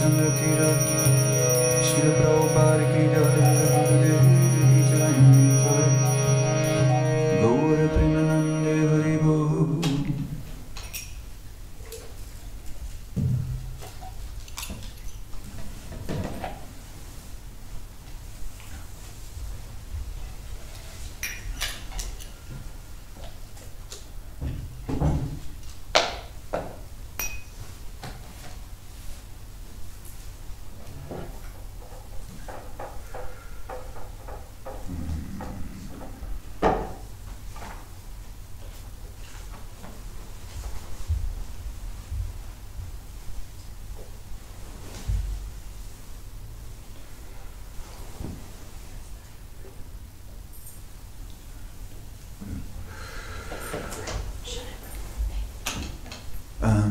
Chandra ki jai, Srila Prabhupada ki jai, Gurudev ki jai, Gaura Premanande Hari Bol.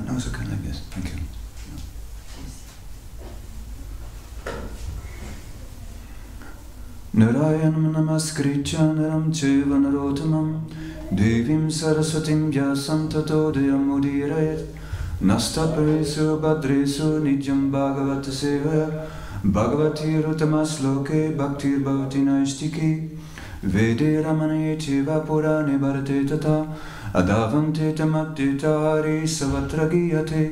No, it's okay like this. Thank you. Narayanam namaskritya naram cheva narottamam Devim saraswatim vyasam tato dayamudhirayat Nastaparesu bhadresu nityam bhagavata sevaya Bhagavati rutamasloke bhaktir bhavati naistiki Vede ramane cheva purane bharate tata Adavante tamaditari savatra giyate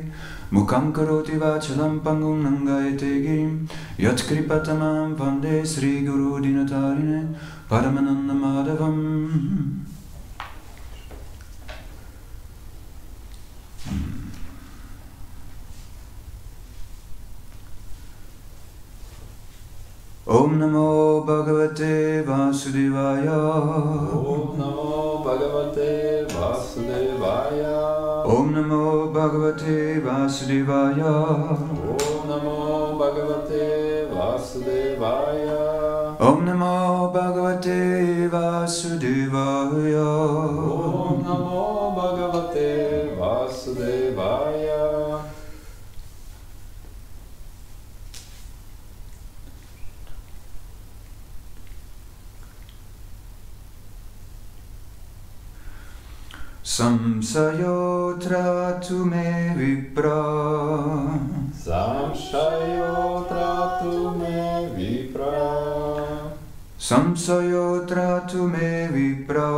Mukam karoti vachalam pangum nangayate girim Yat kripatamam vande Sri Guru Dinatarine Paramananda Madhavam. Om Namo Bhagavate Vasudevaya. Om Namo Bhagavate Vasudevaya. Om Namo Bhagavate Vasudevaya. Om Namo Bhagavate Vasudevaya. Om Namo Bhagavate Vasudevaya. Om Namo Bhagavate Vasudevaya. Samsayotra tu me vipra. Samsayotra tu me vipra. Samsayotra tu me vipra.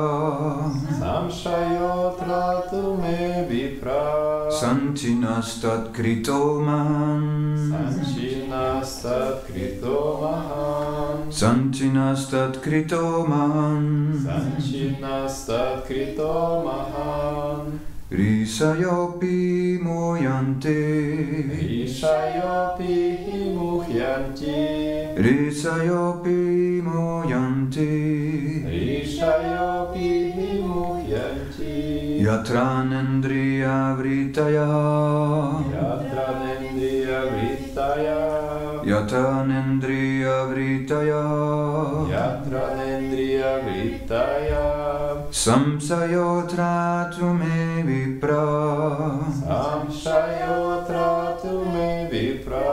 Samsayotra tu me vipra. Santinastat kritoman. Santinastat kritomahan. Santinastat kritoman. Santinastat kritomahan. Risayopi moyante. Rishayopi muhyanti. Risayopi moyante. Rishayopi muhyanti. Yatranendriya vritaya. Yatranendriya vritaya. Yatranendriya vritaya. Yatranendriya vritaya. Samsayotra tu me vipra. Samsayotra tu me vipra.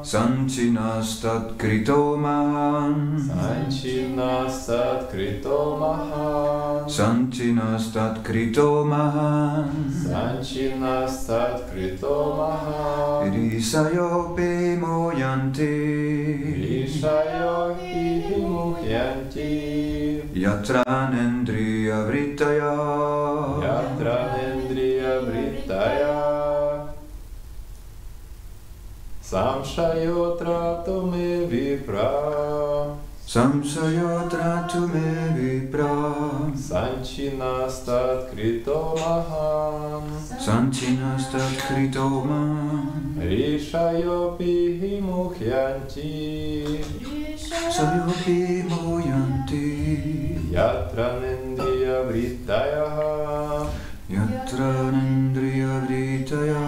Santinastat kritoman. Santinastat kritomahan. Santinastat kritoman. Santinastat kritomahan. Risayope moyante. Rishayopi muhyanti. Yatranendriya vritaya. Yatranendriya vritaya. Samsayotra tu me vipra. Samsayotra tu me vipra. Santinastat kritomahan. Santinastat kritoman. Rishayopi muhyanti. Sayopi moyanti. Yatranendriya vritaya. Yatranendriya vritaya.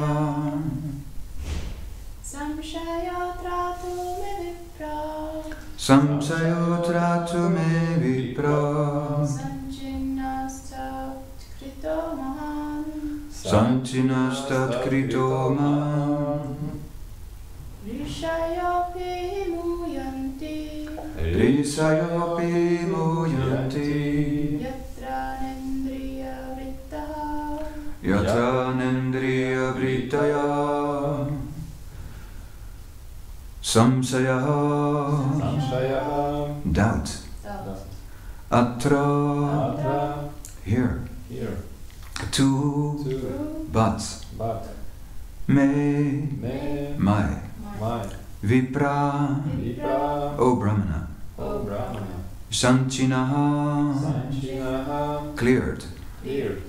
Samsayotra tu me vipra. Samsayotra tu me vipra. Santinastat kritomahan. Santinastat kritoman. Rishayopi muyanti. Risayopi moyanti. Yatranendriya vrittaha. Yatranendriya vritaya. Samsayaha, Samshayaha, doubt. Doubt. Atra, Atra, here. here. Tu, Tu, but. but. Me, Me, my. my. Vipra, Vipra, O Brahmana. O Brahmana. Sanchinaha, Sanchinaha, cleared. cleared.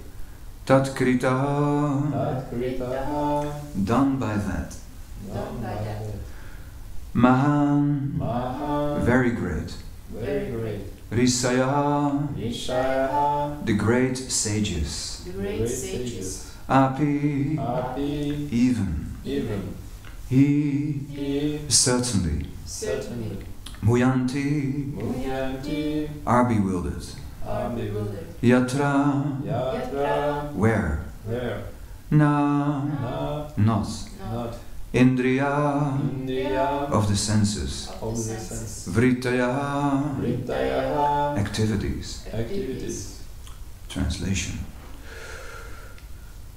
Tatkritaha, Tatkritaha, done by that. done by that. Mahan, Maha, very great. very great. Risaya, Nishayaha, the great sages. The great sages. Api, Api, even. even. He, He, certainly. certainly. Muyanti, Munyanti, are bewildered. are bewildered. Yatra, Yatra, where? where? Na, Na, not. not. Indriya, Indriya, of the senses. of the senses. Vritaya, Vritayaha, activities. activities. Translation.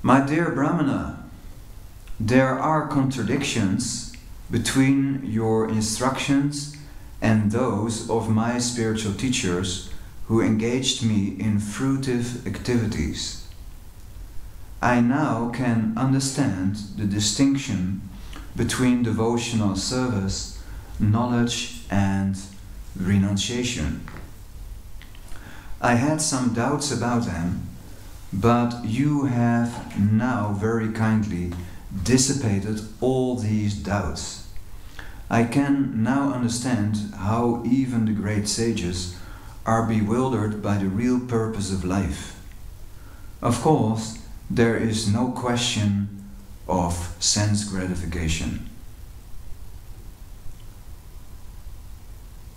My dear Brahmana, there are contradictions between your instructions and those of my spiritual teachers who engaged me in fruitive activities. I now can understand the distinction between devotional service, knowledge, and renunciation. I had some doubts about them, but you have now very kindly dissipated all these doubts. I can now understand how even the great sages are bewildered by the real purpose of life. Of course, there is no question of sense gratification.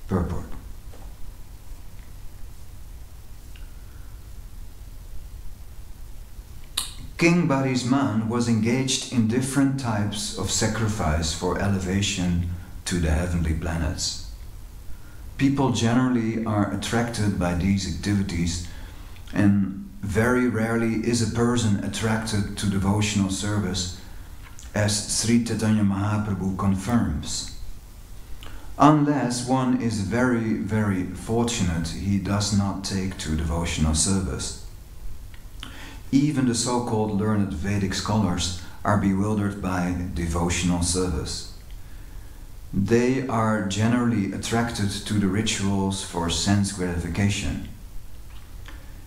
Purport. King Barisman was engaged in different types of sacrifice for elevation to the heavenly planets. People generally are attracted by these activities, and very rarely is a person attracted to devotional service, as Sri Chaitanya Mahaprabhu confirms. Unless one is very, very fortunate, he does not take to devotional service. Even the so-called learned Vedic scholars are bewildered by devotional service. They are generally attracted to the rituals for sense gratification.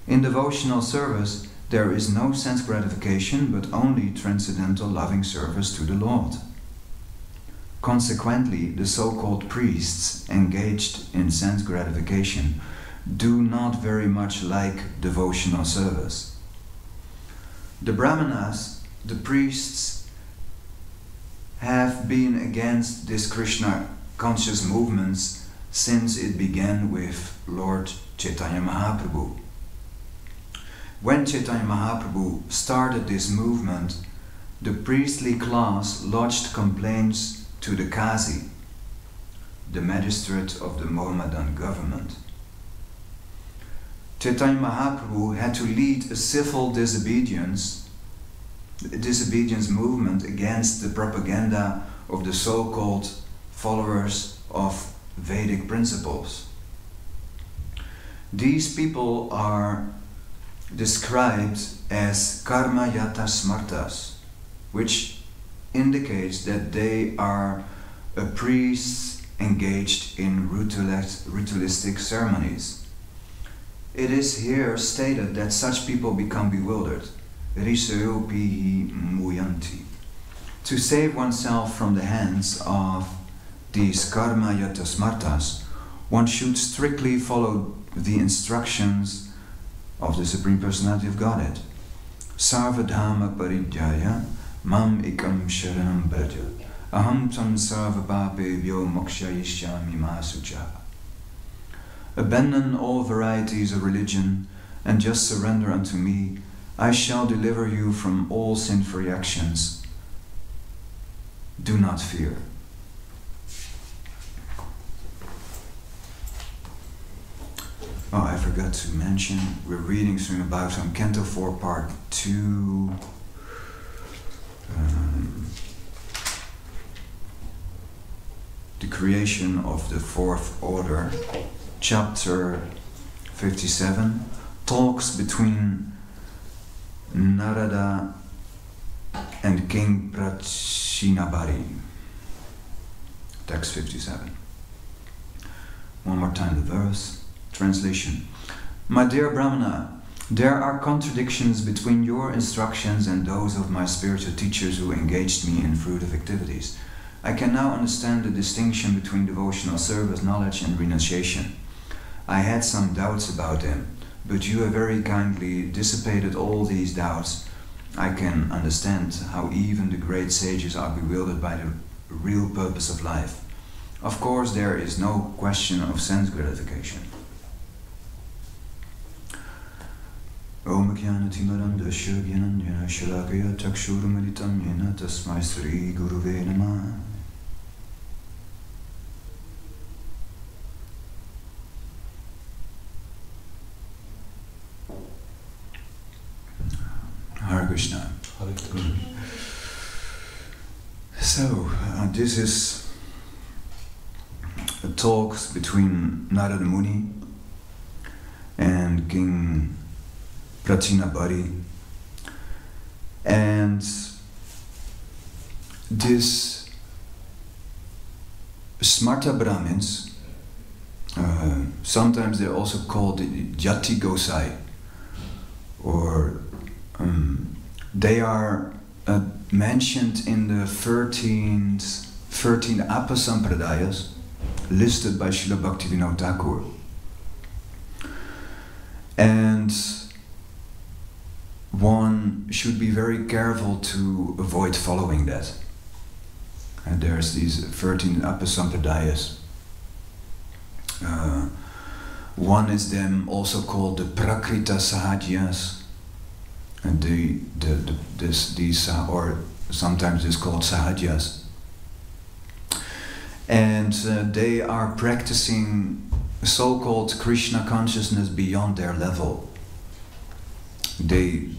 In devotional service, there is no sense gratification, but only transcendental loving service to the Lord. Consequently, the so-called priests engaged in sense gratification do not very much like devotional service. The Brahmanas, the priests, have been against this Krishna conscious movements since it began with Lord Chaitanya Mahaprabhu. When Chaitanya Mahaprabhu started this movement, the priestly class lodged complaints to the Qazi, the magistrate of the Mohammedan government. Chaitanya Mahaprabhu had to lead a civil disobedience movement against the propaganda of the so-called followers of Vedic principles. These people are described as karma yata smartas, which indicates that they are a priest engaged in ritualistic ceremonies. It is here stated that such people become bewildered. Risayopihi muyanti. To save oneself from the hands of these karma yata smartas, one should strictly follow the instructions of the Supreme Personality of Godhead. Sarvadhama parijaya mam ikam sharanam bhaja aham tam sarva papebhyo mokshayishyami ma sucha. Abandon all varieties of religion and just surrender unto me. I shall deliver you from all sinful actions. Do not fear. Oh, I forgot to mention, we're reading Srimad Bhagavatam, Canto 4, Part 2. the creation of the fourth order, chapter 57, talks between Narada and King Prachinabari. Text 57. One more time the verse. Translation. My dear Brahmana, there are contradictions between your instructions and those of my spiritual teachers who engaged me in fruitive activities. I can now understand the distinction between devotional service, knowledge, and renunciation. I had some doubts about them, but you have very kindly dissipated all these doubts. I can understand how even the great sages are bewildered by the real purpose of life. Of course, there is no question of sense gratification. Om Jnanatimarandasya Jnananjana Shalakaya Chakshurumaditam Jena Tasmai Sri Guruve Namah. Hare Krishna. Hare Krishna. So, this is a talk between Narada Muni and King Prachinabari, and this Smarta Brahmins, sometimes they're also called Jati Gosai, or they are mentioned in the 13 Apasampradayas listed by Srila Bhaktivinoda Thakur. And one should be very careful to avoid following that. And there's these 13 Apasampradayas. One is them also called the Prakrita Sahajas, and these or sometimes it's called Sahajas. And they are practicing so-called Krishna consciousness beyond their level. They,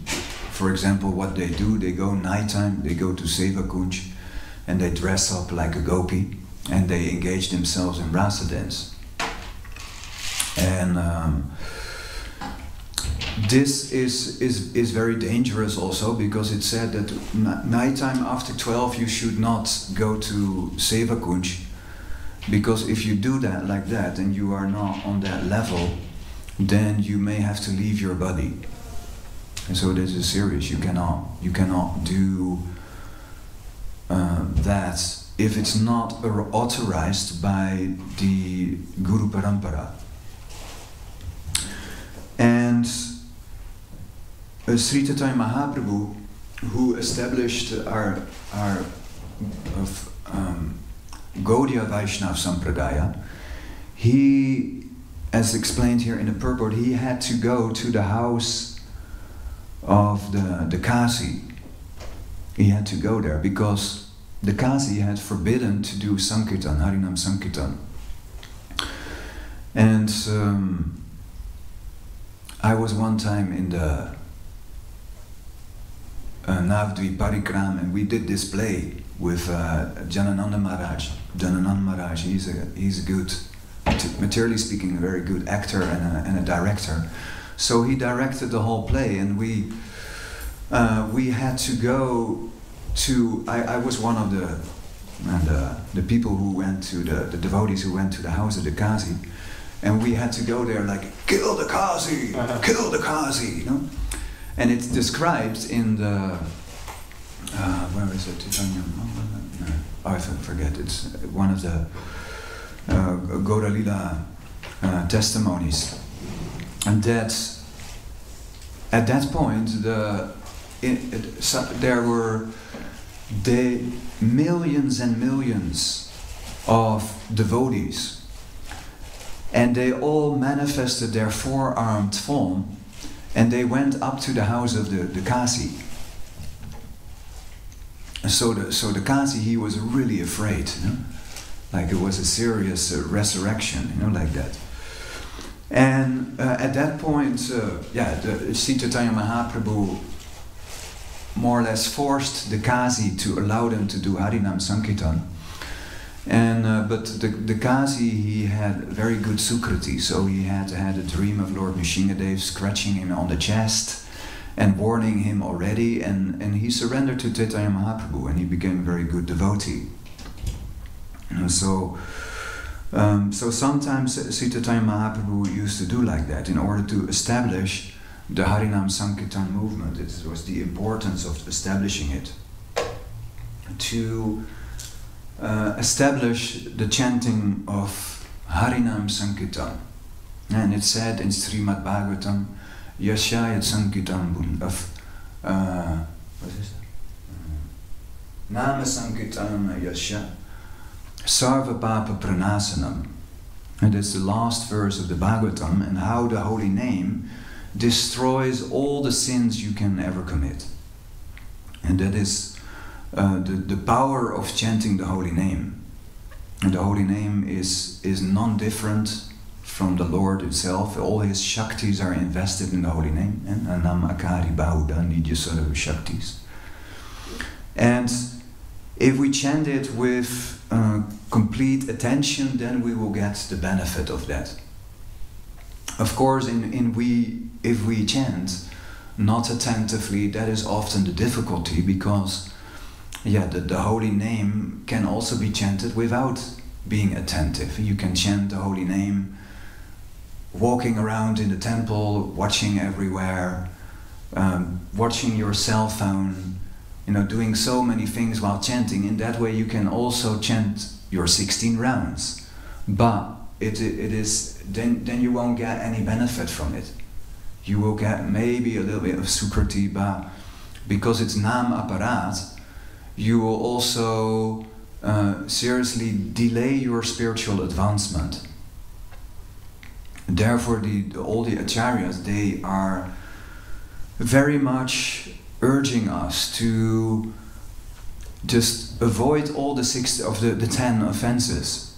for example, what they do, they go nighttime, they go to Seva Kunj, and they dress up like a gopi, and they engage themselves in rasa dance. And this is very dangerous also, because it's said that nighttime after 12 you should not go to Seva Kunj, because if you do that like that and you are not on that level, then you may have to leave your body. And so this is serious. You cannot do that if it's not authorized by the Guru Parampara. And Sri Chaitanya Mahaprabhu, who established our Gaudiya Vaishnava Sampradaya, he, as explained here in the purport, he had to go to the house of the Kasi. He had to go there because the Kasi had forbidden to do Sankirtan, Harinam Sankirtan. And I was one time in the Navadvip Parikram, and we did this play with Janananda Maharaj. Janananda Maharaj, he's a good, materially speaking, a very good actor and a director. So he directed the whole play, and we had to go to. I was one of the people who went to the devotees who went to the house of the Kasi, and we had to go there like, kill the Kasi, kill the Kasi, you know. And it's described in the where is it? I forget. It's one of the Gaura Lila testimonies, and that at that point there were millions and millions of devotees, and they all manifested their four-armed form, and they went up to the house of the Kasi. So the Kasi, he was really afraid, you know? Like it was a serious resurrection, you know, like that. And at that point, the Sri Chaitanya Mahaprabhu more or less forced the Kasi to allow them to do Harinam Sankirtan. And but the Kazi, he had very good sukriti, so he had a dream of Lord Nrsingadev scratching him on the chest and warning him already, and he surrendered to Chaitanya Mahaprabhu, and he became a very good devotee. And so sometimes Sri Chaitanya Mahaprabhu used to do like that in order to establish the Harinam Sankirtan movement. It was the importance of establishing it, to establish the chanting of Harinam Sankirtan. And it's said in Srimad Bhagavatam, Yashayat Sankirtan Bund, of what is that? Nama Sankirtan Yasha Sarva Papa Pranasanam. And it's the last verse of the Bhagavatam, and how the holy name destroys all the sins you can ever commit. And that is the power of chanting the holy name. And the holy name is non-different from the Lord Himself. All His Shaktis are invested in the holy name. And Anam Akari Bauda Nidya Shaktis. And if we chant it with complete attention, then we will get the benefit of that. Of course, if we chant not attentively, that is often the difficulty, because the holy name can also be chanted without being attentive. You can chant the holy name walking around in the temple, watching everywhere, watching your cell phone, doing so many things while chanting. In that way you can also chant your 16 rounds, but it is then you won't get any benefit from it. You will get maybe a little bit of sukriti, but because it's nam aparat, you will also seriously delay your spiritual advancement. Therefore, all the acharyas, they are very much urging us to just avoid all the 10 offenses,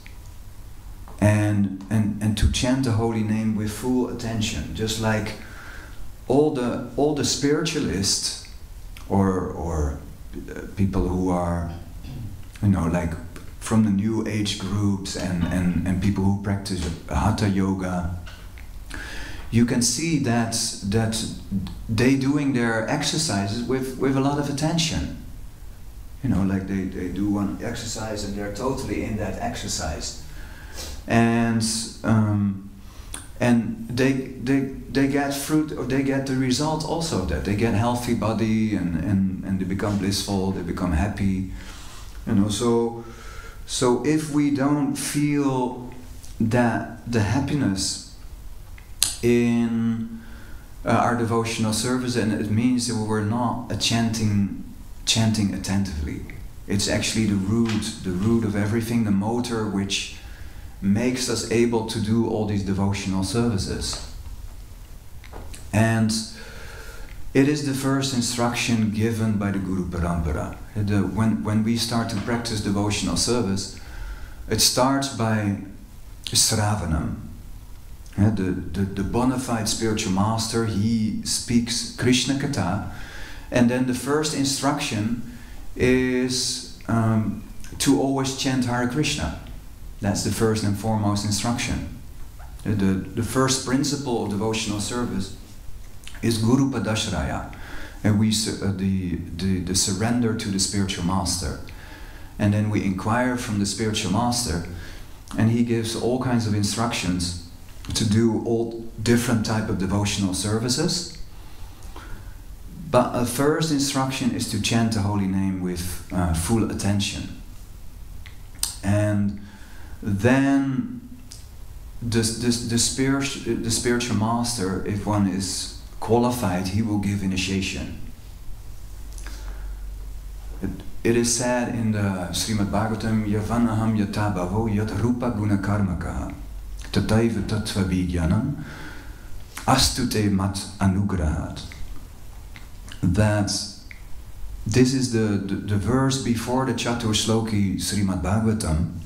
and to chant the holy name with full attention, just like all the spiritualists or people who are like from the new age groups and people who practice hatha yoga. You can see that they doing their exercises with a lot of attention. Like they do one exercise and they're totally in that exercise, and they get fruit, or they get the result also of that. They get healthy body and they become blissful, they become happy. So if we don't feel that the happiness in our devotional service, and it means that we're not chanting attentively. It's actually the root of everything, the motor which makes us able to do all these devotional services. And it is the first instruction given by the Guru Parampara. When we start to practice devotional service, it starts by Sravanam. The bona fide spiritual master, he speaks Krishna Katha, and then the first instruction is to always chant Hare Krishna. That's the first and foremost instruction. The first principle of devotional service is Guru Padashraya, and the surrender to the spiritual master. And then we inquire from the spiritual master, and he gives all kinds of instructions to do all different type of devotional services. But a first instruction is to chant the holy name with full attention. And then the spiritual master, if one is qualified, he will give initiation. It is said in the Srimad Bhagavatam, Yavanaham yata bhavo yat rupa guna karmakaha tataiva tattva vijnanam astute mat anugrahat. That this is the verse before the Chatur Shloki Srimad Bhagavatam,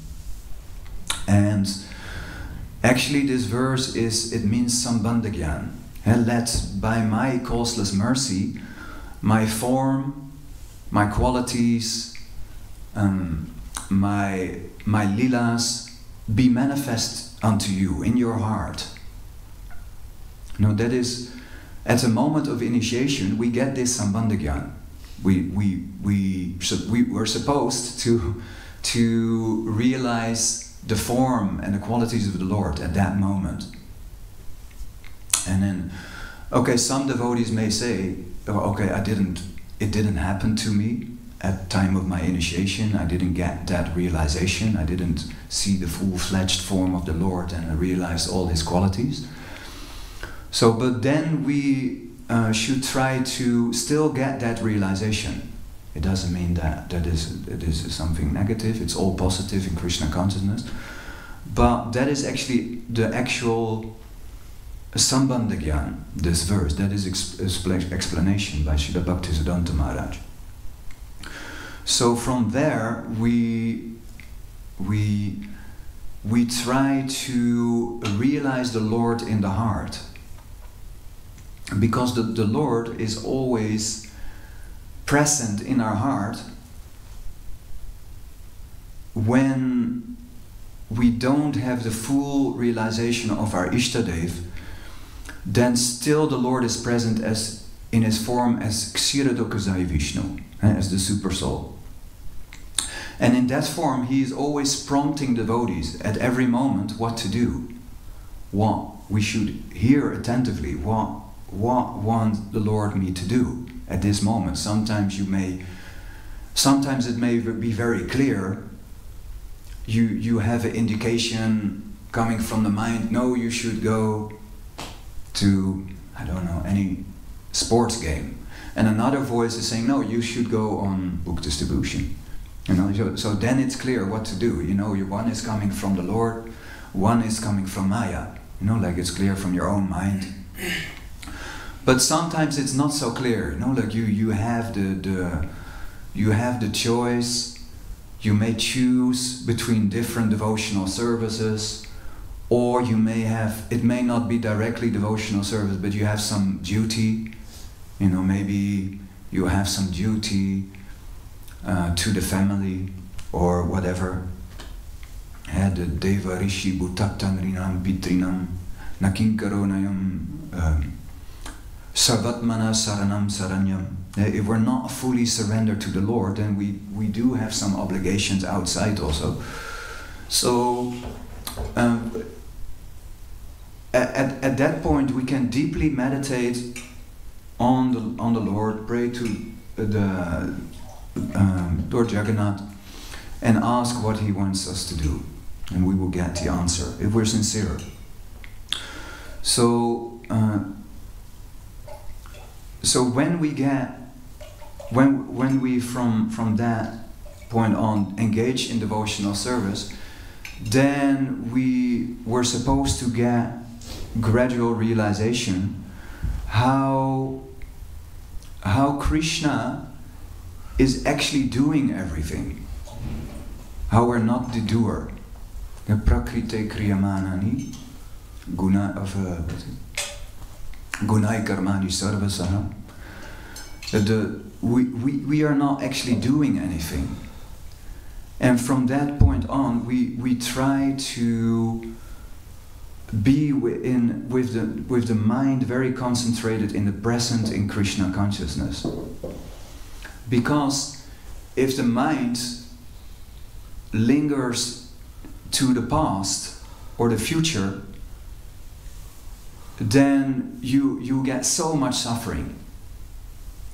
and actually this verse means Sambandha Gyan. Let by my causeless mercy, my form, my qualities, my lilas be manifest unto you in your heart. That is, at the moment of initiation, we get this sambandhagyan. We were supposed to realize the form and the qualities of the Lord at that moment. And then, okay, some devotees may say, oh, okay, it didn't happen to me at the time of my initiation. I didn't get that realization. I didn't see the full-fledged form of the Lord and I realized all His qualities. So, but then we should try to still get that realization. It doesn't mean that it is something negative. It's all positive in Krishna consciousness. But that is actually the actual Sambandhagyan, this verse. That is explanation by Srila Bhaktisiddhanta Maharaj. So from there we try to realize the Lord in the heart. Because the Lord is always present in our heart when we don't have the full realization of our Ishtadev, then still the Lord is present as in His form as Kshiradokazai Vishnu, as the Super Soul. And in that form He is always prompting devotees at every moment what to do, what we should hear attentively, what want the Lord me to do at this moment. Sometimes it may be very clear. You have an indication coming from the mind, no, you should go to, I don't know, any sports game. And another voice is saying, no, you should go on book distribution. So then it's clear what to do. One is coming from the Lord, one is coming from Maya. Like it's clear from your own mind. But sometimes it's not so clear. Like you have the choice. You may choose between different devotional services, or it may not be directly devotional service, but you have some duty. Maybe you have some duty to the family or whatever. The Deva Rishi Bhutattan Rinam Pitrinam Nakinkaronayam Sarvatmana Saranam Saranyam. If we're not fully surrendered to the Lord, then we do have some obligations outside also. So at that point we can deeply meditate on the Lord, pray to the Lord Jagannath and ask what He wants us to do, and we will get the answer if we're sincere. So when we from that point on engage in devotional service, then we were supposed to get gradual realization how Krishna is actually doing everything. How we're not the doer. The prakrite kriyamanani gunai karmani sarvasaha. We are not actually doing anything. And from that point on, we try to be with the mind very concentrated in the present in Krishna consciousness. Because if the mind lingers to the past or the future, then you get so much suffering.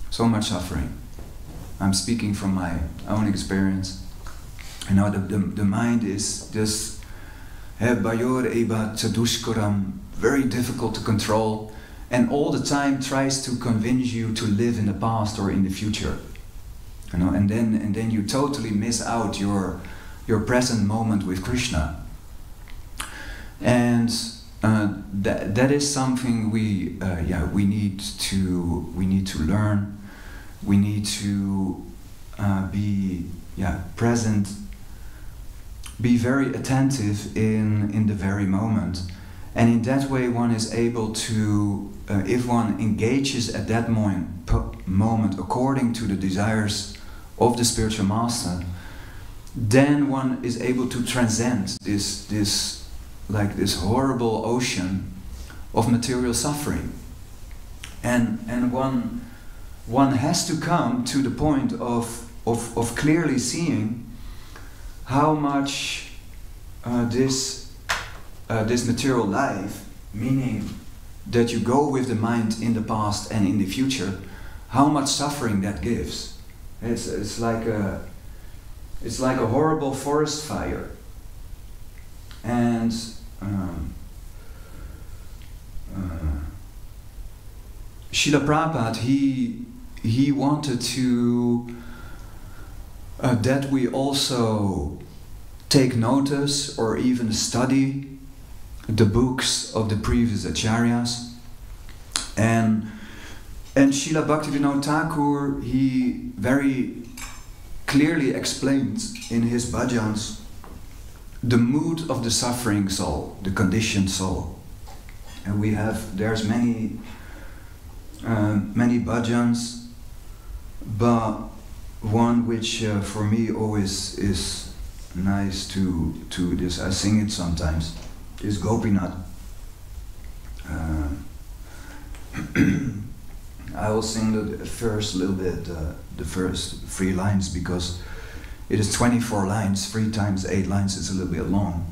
So much suffering. I'm speaking from my own experience. The mind is just bayor eba chadushkaram, very difficult to control, and all the time tries to convince you to live in the past or in the future. And then you totally miss out your present moment with Krishna. And that is something we need to learn. We need to be present, be very attentive in the very moment, and in that way one is able to, if one engages at that moment according to the desires of the spiritual master, then one is able to transcend this horrible ocean of material suffering. And one has to come to the point of clearly seeing how much this material life, meaning that you go with the mind in the past and in the future, how much suffering that gives. It's like a horrible forest fire. And Srila Prabhupada, he wanted to that we also take notice or even study the books of the previous acharyas. And Srila Bhaktivinoda Thakur, he very clearly explained in his bhajans the mood of the suffering soul, the conditioned soul. And there's many bhajans, but one which for me always is nice to this, I sing it sometimes, is Gopinath. I will sing the first little bit, the first 3 lines, because it is 24 lines, 3 times 8 lines, it's a little bit long.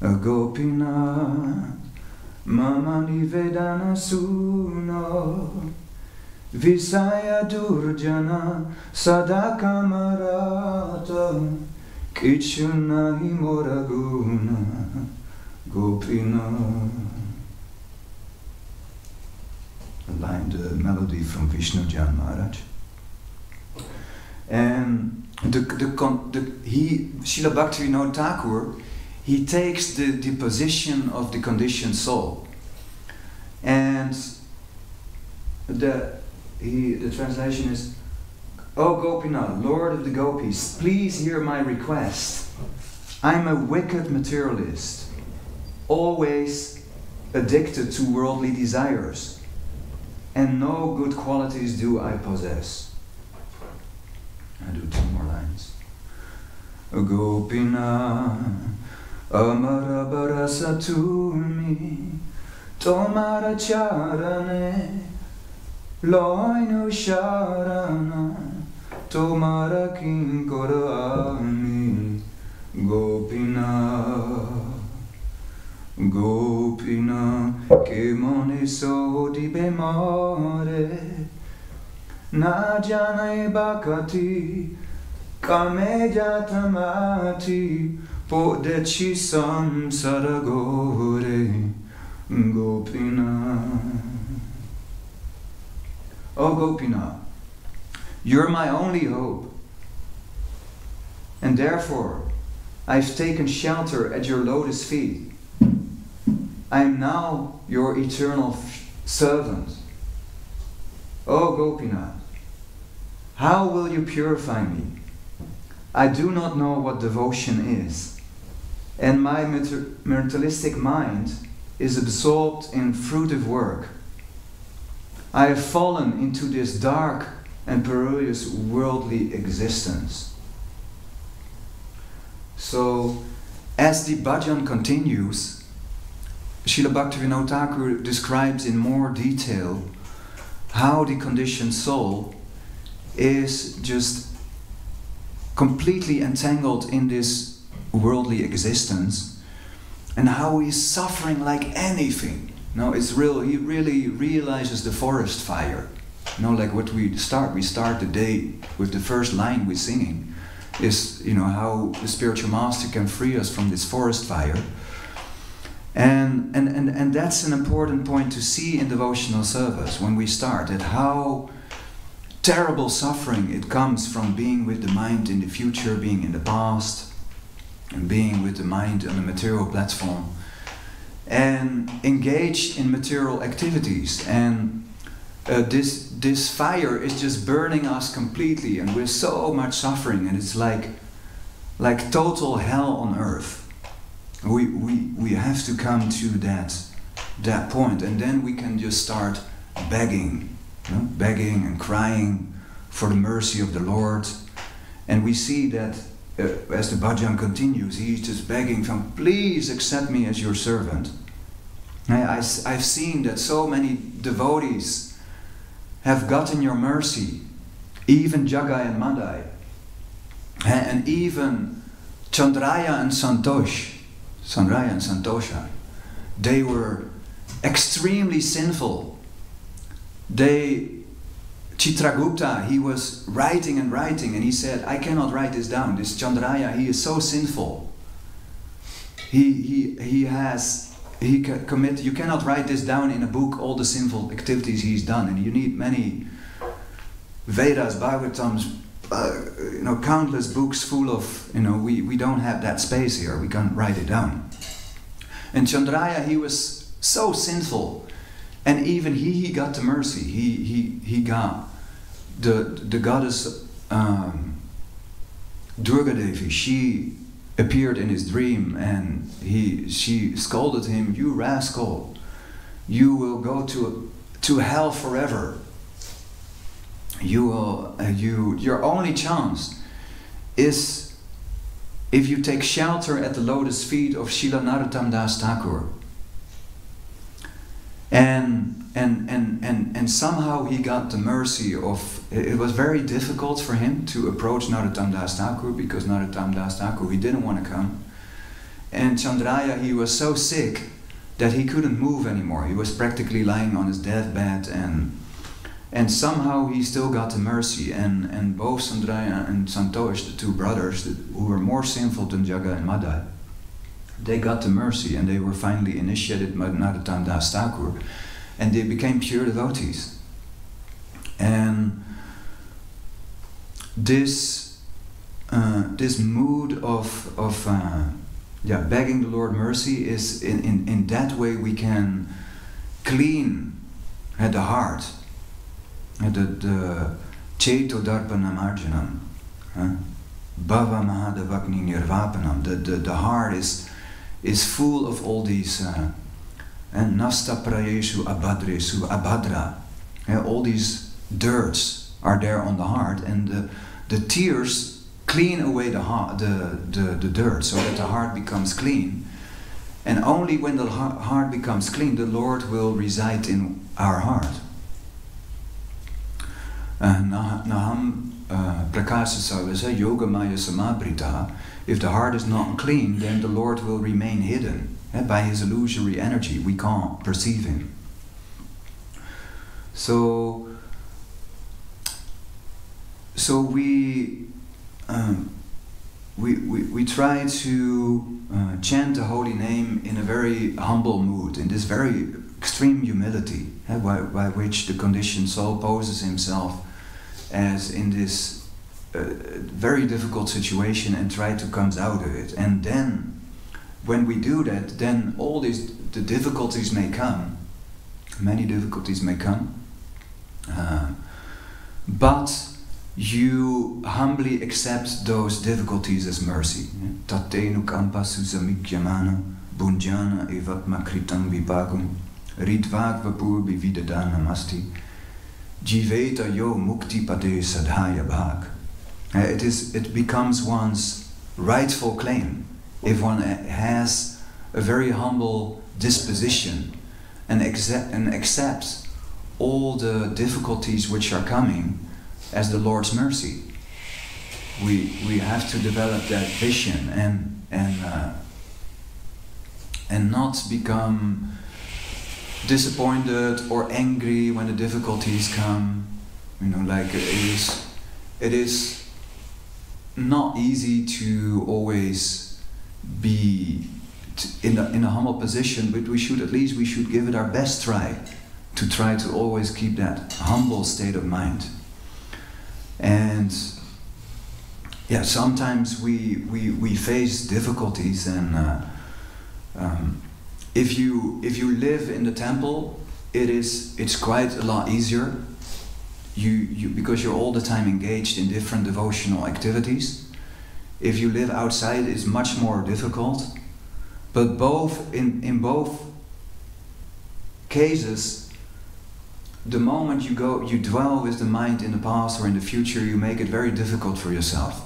Gopinath Mama Nivedana Suno Visaya Durjana Sadaka Marata Kichuna Himoraguna Gopinath. The melody from Vishnu Jan Maharaj. And Srila Bhaktivinoda Thakur, he takes the position of the conditioned soul, and the translation is, "O Gopinath, Lord of the Gopis, please hear my request. I'm a wicked materialist, always addicted to worldly desires, and no good qualities do I possess." I do 2 more lines. Gopinath Amara barasa tumi Tomara charane Loinu sharana Tomara kinkora ami Gopinath Gopinath Ke mone so di bemare Na jane bakati Kame jatamati Podeci samsara gore Gopinath. Oh Gopinath, you're my only hope, and therefore I've taken shelter at your lotus feet. I am now your eternal servant. Oh Gopinath, how will you purify me? I do not know what devotion is, and my materialistic mind is absorbed in fruitive work. I have fallen into this dark and perilous worldly existence. So, as the bhajan continues, Srila Bhaktivinoda Thakur describes in more detail how the conditioned soul is just completely entangled in this worldly existence, and how he's suffering like anything. No, it's real. He really realizes the forest fire. Like what we start the day with the first line we're singing, is how the spiritual master can free us from this forest fire. And that's an important point to see in devotional service when we start, that how terrible suffering it comes from being with the mind in the future, being in the past, and being with the mind on the material platform, and engaged in material activities. And this fire is just burning us completely, and we're so much suffering, and it's like total hell on earth. We have to come to that point, and then we can just start begging and crying for the mercy of the Lord, And we see that as the bhajan continues, he's just begging from, please accept me as your servant. I've seen that so many devotees have gotten your mercy, even Jagai and Madai, and even Chandraya and Santosha. They were extremely sinful. Chitragupta, he was writing and writing, and he said, I cannot write this down. This Chandraya, he is so sinful. You cannot write this down in a book, all the sinful activities he's done, and you need many Vedas, Bhagavatams, countless books full of, we don't have that space here, we can't write it down. And Chandraya, he was so sinful, and even he got the mercy. He got the goddess Durga Devi. She appeared in his dream, and she scolded him, "You rascal! You will go to hell forever. Your only chance is if you take shelter at the lotus feet of Srila Narottam Das Thakur." And somehow he got the mercy of. It was very difficult for him to approach Narottam Das Thakur, because Narottam Das Thakur, he didn't want to come. And Chandraya, he was so sick that he couldn't move anymore. He was practically lying on his deathbed, and somehow he still got the mercy. And both Chandraya and Santosh, the two brothers who were more sinful than Jaga and Madai, they got the mercy, and they were finally initiated by Narottam Das Thakur, and they became pure devotees. And this mood of begging the Lord mercy is in that way we can clean the heart, the Cheto Darpanam Arjanam, Bhava Mahadavakni Nirvapanam. The heart is full of all these and Nasta Prayeshu Abhadresu Abhadra. All these dirts are there on the heart, and the tears clean away the dirt, so that the heart becomes clean. And only when the heart becomes clean, the Lord will reside in our heart. Naham Prakasasavasa Yoga Maya Samabrita. If the heart is not clean, then the Lord will remain hidden. By his illusory energy, we can't perceive him. So we try to chant the holy name in a very humble mood, in this very extreme humility, by which the conditioned soul poses himself as in this very difficult situation and try to come out of it. And then when we do that, then all the difficulties may come, many difficulties may come, but you humbly accept those difficulties as mercy. Tatenu kampa susamikhyamana bunjana evatma kritam vipagum ritvag vapurbi vidadana masti jiveta yo mukti pade sadhaya bhag. It becomes one's rightful claim if one has a very humble disposition and accepts all the difficulties which are coming as the Lord's mercy. We have to develop that vision and not become disappointed or angry when the difficulties come. Like it is not easy to always be in a humble position, but we should give it our best try to always keep that humble state of mind. And sometimes we face difficulties, and if you live in the temple, it's quite a lot easier. Because you're all the time engaged in different devotional activities. If you live outside, it's much more difficult. But in both cases, the moment you dwell with the mind in the past or in the future, you make it very difficult for yourself.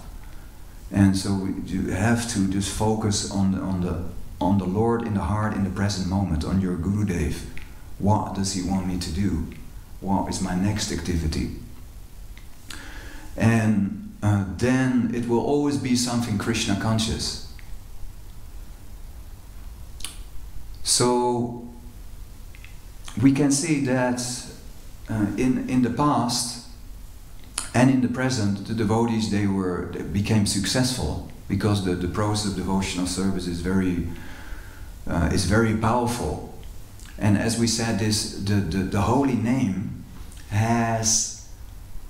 And so you have to just focus on the Lord in the heart, in the present moment, on your Gurudev. What does he want me to do? What is my next activity? And then it will always be something Krishna conscious. So we can see that in the past and in the present, the devotees they became successful because the process of devotional service is very powerful. And as we said, the holy name has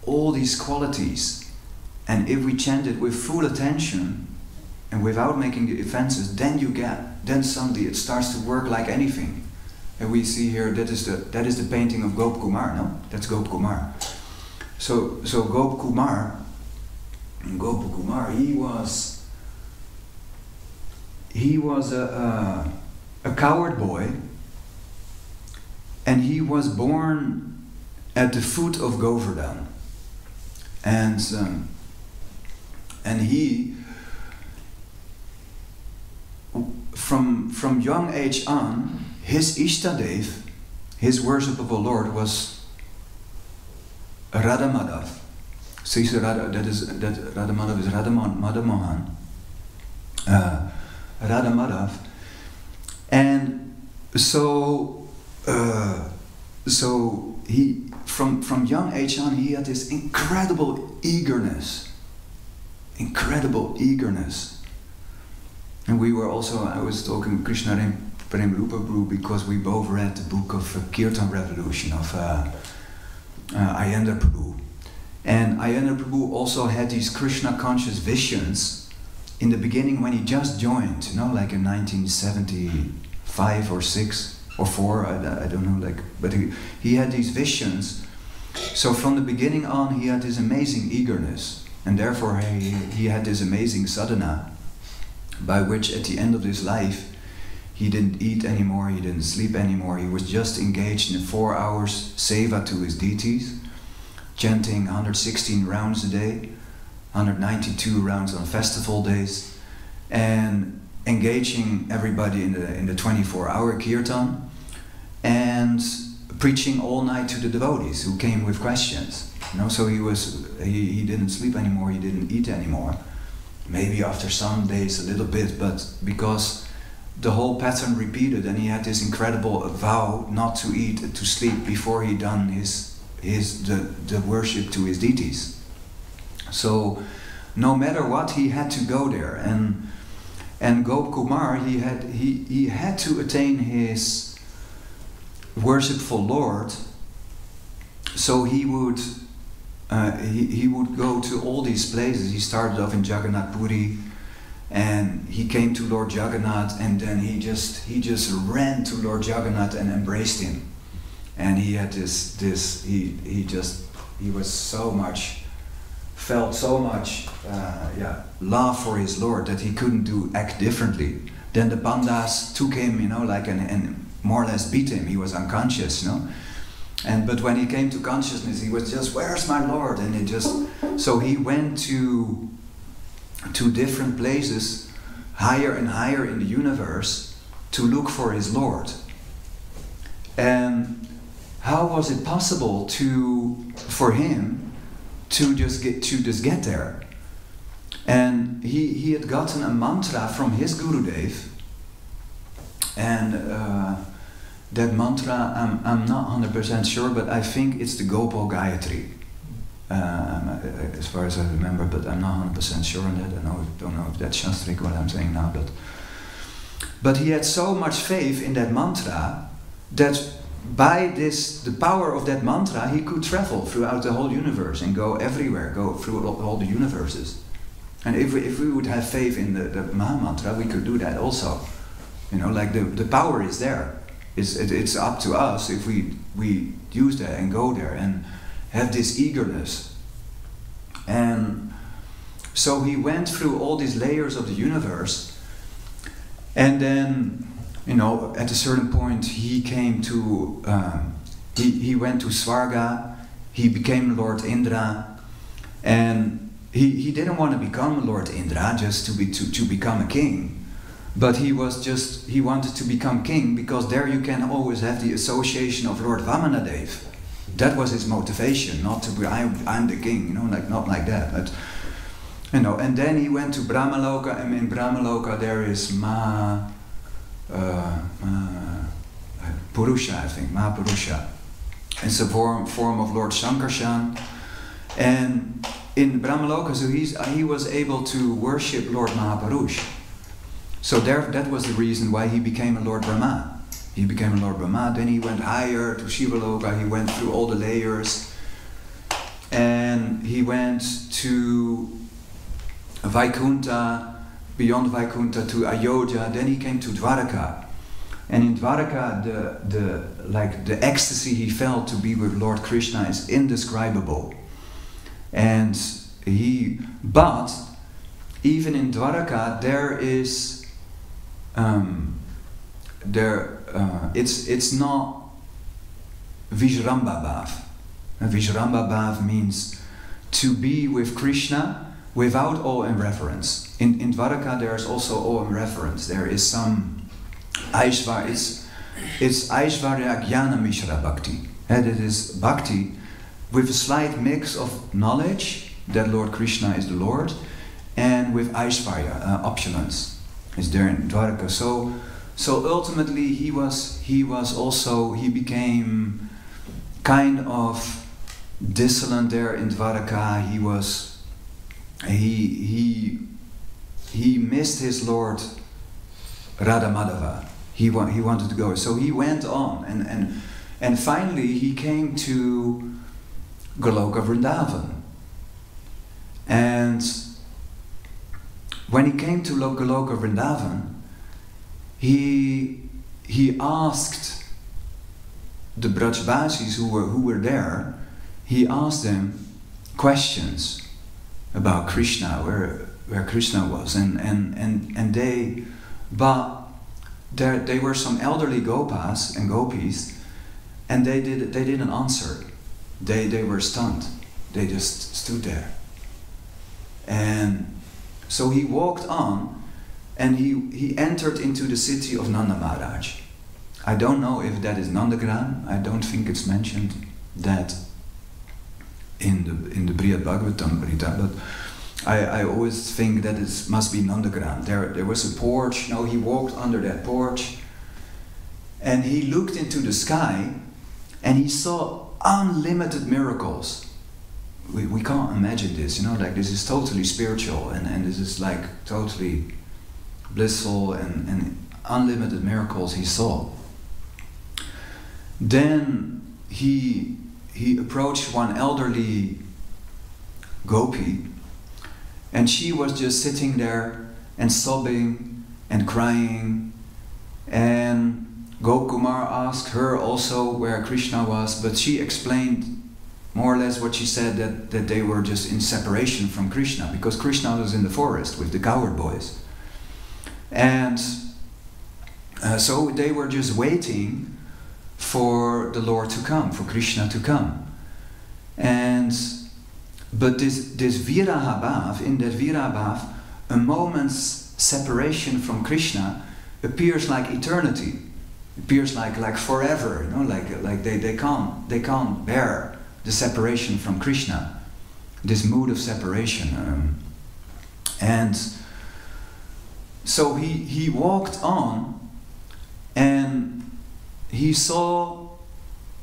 all these qualities, and if we chant it with full attention and without making the offenses, then suddenly it starts to work like anything. And we see here that is the painting of Gop Kumar. No, that's Gop Kumar. So Gop Kumar, he was a coward boy, and he was born at the foot of Govardhan, and he from young age on, his Ishtadev, his worshipable Lord, was Radha Madhav. So Radha Madhav is Radha Mohan. Radha Madhav. And so he from young age on, he had this incredible eagerness. And we were also, I was talking with Krishna Prem Rupa Prabhu because we both read the book of Kirtan Revolution of Ayendra Prabhu. And Ayendra Prabhu also had these Krishna conscious visions in the beginning when he just joined, like in 1975 or 6 or 4, I don't know, but he had these visions. So from the beginning on, he had this amazing eagerness, and therefore he had this amazing sadhana, by which at the end of his life, he didn't eat anymore, he didn't sleep anymore, he was just engaged in 4 hours seva to his deities, chanting 116 rounds a day, 192 rounds on festival days, and engaging everybody in the 24-hour kirtan, and preaching all night to the devotees who came with questions. So he didn't sleep anymore, he didn't eat anymore. Maybe after some days a little bit, but because the whole pattern repeated, and he had this incredible vow not to eat, to sleep before he done the worship to his deities. So no matter what, he had to go there, and Gop Kumar, he had to attain his worshipful Lord. So he would go to all these places. He started off in Jagannath Puri, and he came to Lord Jagannath, and then he just ran to Lord Jagannath and embraced him. And he had felt so much love for his Lord that he couldn't act differently. Then the pandas took him, and more or less beat him. He was unconscious, but when he came to consciousness, he was just, where's my Lord? And so he went to different places, higher and higher in the universe, to look for his Lord. And how was it possible for him to just get there? And he had gotten a mantra from his Gurudev, and that mantra, I'm not 100% sure, but I think it's the Gopal Gayatri, as far as I remember, but I'm not 100% sure on that. I don't know if that's Shastric what I'm saying now, but he had so much faith in that mantra that by the power of that mantra, he could travel throughout the whole universe and go everywhere, go through all the universes. And if we would have faith in the Maha Mantra, we could do that also. The power is there. It's up to us if we use that and go there and have this eagerness. And so he went through all these layers of the universe, and then at a certain point he came to he went to Svarga, he became Lord Indra, and he didn't want to become Lord Indra just to become a king, but he wanted to become king because there you can always have the association of Lord Vamanadev. That was his motivation, not to be I'm the king, not like that. But and then he went to Brahmaloka, and in Brahmaloka there is Purusha, I think, Mahapurusha. It's a form of Lord Shankarshan. And in Brahmaloka, so he was able to worship Lord Mahapurush. So that was the reason why he became a Lord Brahma. He became a Lord Brahma, then he went higher to Shivaloka, he went through all the layers. And he went to Vaikuntha, beyond Vaikuntha to Ayodhya, then he came to Dwaraka. And in Dwaraka, the ecstasy he felt to be with Lord Krishna is indescribable. And but even in Dwaraka, there is, it's not Vijramba Bhav. Vijramba Bhav means to be with Krishna without awe and reverence. In Dwaraka, there is also awe and reverence. There is some Aishvarya, it's Aishvarya Jnana Mishra Bhakti. And it is Bhakti with a slight mix of knowledge that Lord Krishna is the Lord, and with Aishvarya, opulence, is there in Dwaraka. So ultimately he became kind of dissolent there in Dwaraka. He missed his Lord Radha Madhava. He wanted to go. So he went on, and finally he came to Goloka Vrindavan. And when he came to Goloka Vrindavan, he asked the Brajbasis who were there, he asked them questions about Krishna, where Krishna was, and they were some elderly gopas and gopis, and they didn't answer. They were stunned. They just stood there. And so he walked on, and he entered into the city of Nanda Maharaj. I don't know if that is Nandagram. I don't think it's mentioned that in the Brihad Bhagavatam Brita, but I always think that it must be Nandagram. There was a porch. He walked under that porch, and he looked into the sky, and he saw unlimited miracles. We can't imagine this, like this is totally spiritual, and this is like totally blissful, and unlimited miracles he saw. Then he approached one elderly gopi, and she was just sitting there and sobbing and crying, and Gopkumar asked her also where Krishna was, but she explained more or less what she said, that they were just in separation from Krishna, because Krishna was in the forest with the cowherd boys. And so they were just waiting for the Lord to come, for Krishna to come. But this viraha bhav, in that viraha bhav, a moment's separation from Krishna appears like eternity. It appears like forever, like they can't bear the separation from Krishna, this mood of separation. And so he walked on, and he saw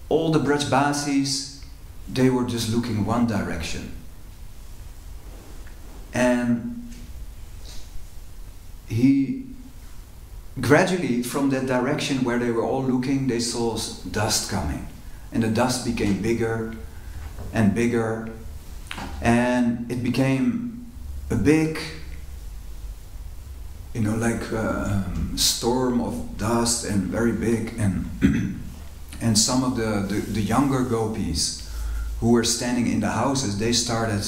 all the Brajbasis, they were just looking one direction. And he gradually, from that direction where they were all looking, they saw dust coming. And the dust became bigger and bigger, and it became a big, storm of dust, and very big, and some of the younger gopis who were standing in the houses, they started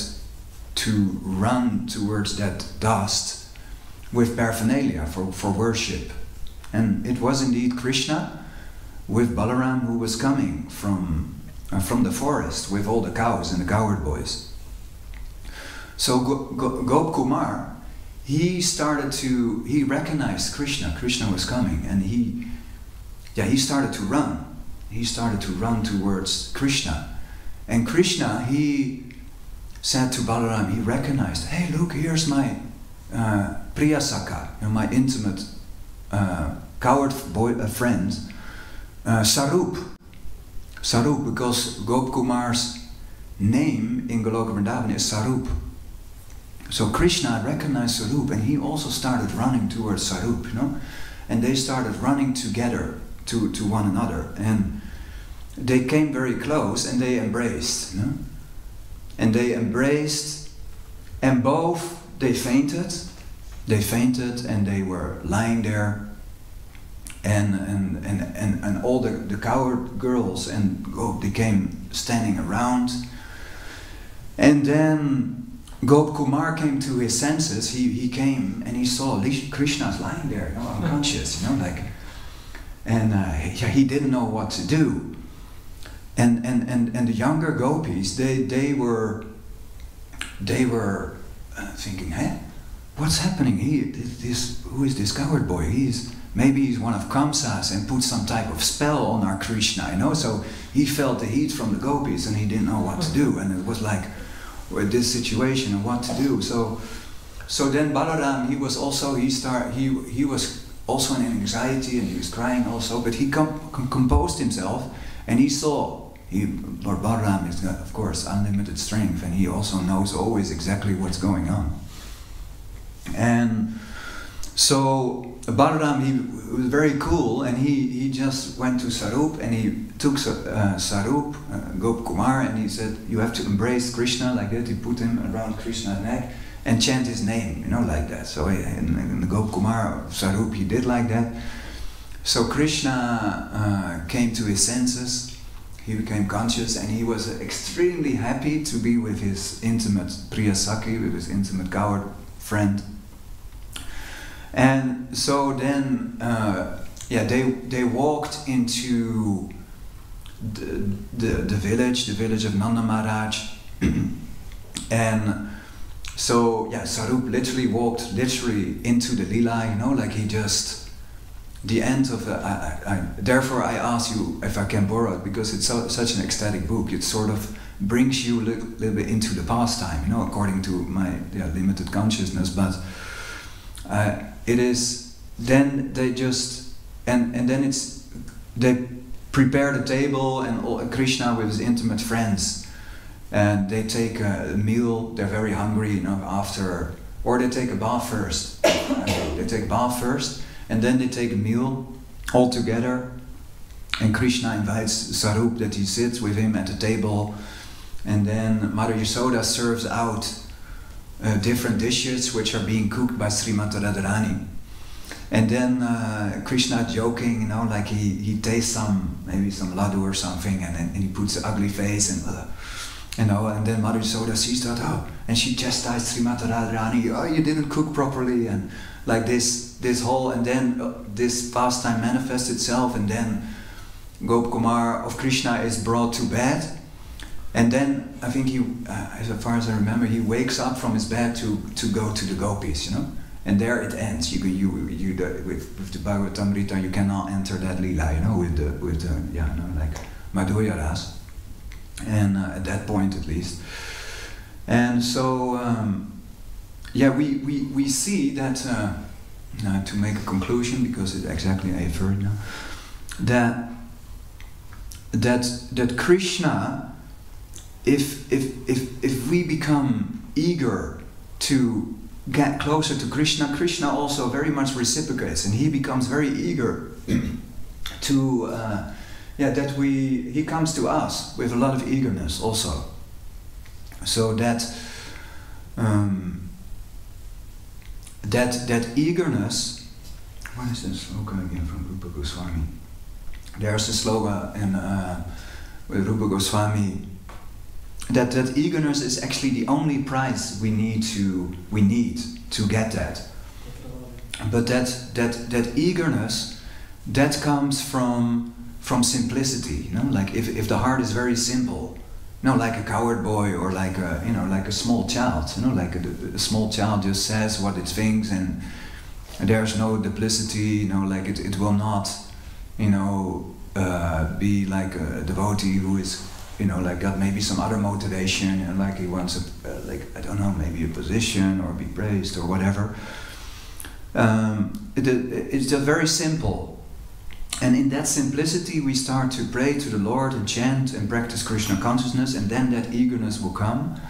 to run towards that dust with paraphernalia for worship. And it was indeed Krishna with Balaram who was coming from the forest with all the cows and the cowherd boys. So Gop Kumar, he recognized Krishna. Krishna was coming, and he started to run. He started to run towards Krishna. And Krishna, he said to Balaram, he recognized, hey, look, here's my Priyasaka, my intimate coward friend, Sarup. Sarup, because Gop Kumar's name in Goloka Vrindavan is Sarup. So Krishna recognized Sarup, and he also started running towards Sarup, and they started running together to one another, and they came very close and they embraced, and they embraced, and both they fainted, and they were lying there, and all the coward girls and they came standing around, and then Gop Kumar came to his senses. He came and he saw Krishna's lying there, unconscious, and he didn't know what to do. And the younger gopis, they were thinking, hey, what's happening? Who is this coward boy? Maybe he's one of Kamsa's and put some type of spell on our Krishna, So he felt the heat from the gopis and he didn't know what to do. And it was like, with this situation and what to do. So then Balaram, he was also in anxiety and he was crying also, but he composed himself, and he saw, Lord Balaram has got, of course, unlimited strength, and he also knows always exactly what's going on. And so Balaram, he was very cool, and he just went to Sarup, and he took Sarup, Gop Kumar, and he said, you have to embrace Krishna like that. He put him around Krishna's neck and chant his name, like that. So in the Gop Kumar, Sarup, he did like that. So Krishna came to his senses, he became conscious, and he was extremely happy to be with his intimate Priyasaki, with his intimate coward friend. And so then, they walked into the village of Nanda Maharaj, and so Sarup literally walked into the lila, like he just, the end of therefore I ask you if I can borrow it, because it's such an ecstatic book. It sort of brings you a little bit into the pastime, according to my limited consciousness, but it is, then they just, and then it's, they prepare the table, and Krishna with his intimate friends, and they take a meal. They're very hungry, after, or they take a bath first. They take a bath first, and then they take a meal all together. And Krishna invites Sarup that he sits with him at the table, and then Mother Yasoda serves out different dishes which are being cooked by Srimati Radharani. And then Krishna joking, like he tastes maybe some laddu or something, and he puts an ugly face, and then Mother Yasoda sees that, and she chastised Srimati Radharani, you didn't cook properly, and like this whole, and then this pastime manifests itself, and then Gop Kumar of Krishna is brought to bed, and then I think he, as far as I remember, he wakes up from his bed to go to the gopis, and there it ends. With the Bhagavatamrita, you cannot enter that lila, with like Madhurya Ras, and at that point at least. And so we see that to make a conclusion, because it's exactly 8:30 now, that Krishna, if we become eager to get closer to Krishna, Krishna also very much reciprocates, and he becomes very eager to he comes to us with a lot of eagerness also. So that eagerness. What is this slogan again from Rupa Goswami? There's a slogan with Rupa Goswami that eagerness is actually the only price we need to get that. But that eagerness, that comes from simplicity, like if the heart is very simple, like a coward boy or like a, like a small child, like a small child just says what it thinks, and there's no duplicity, like it will not, be like a devotee who is, like got maybe some other motivation, and like he wants like, I don't know, maybe a position or be praised or whatever. It's just very simple. And in that simplicity we start to pray to the Lord and chant and practice Krishna consciousness, and then that eagerness will come,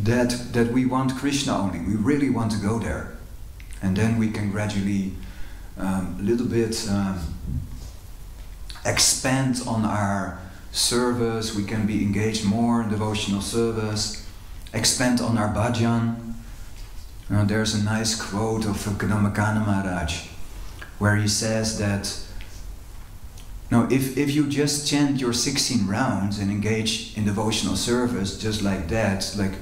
that we want Krishna only, we really want to go there. And then we can gradually a little bit expand on our service, we can be engaged more in devotional service, expand on our bhajan. There's a nice quote of Kadambakana Maharaj where he says that if you just chant your 16 rounds and engage in devotional service just like that, like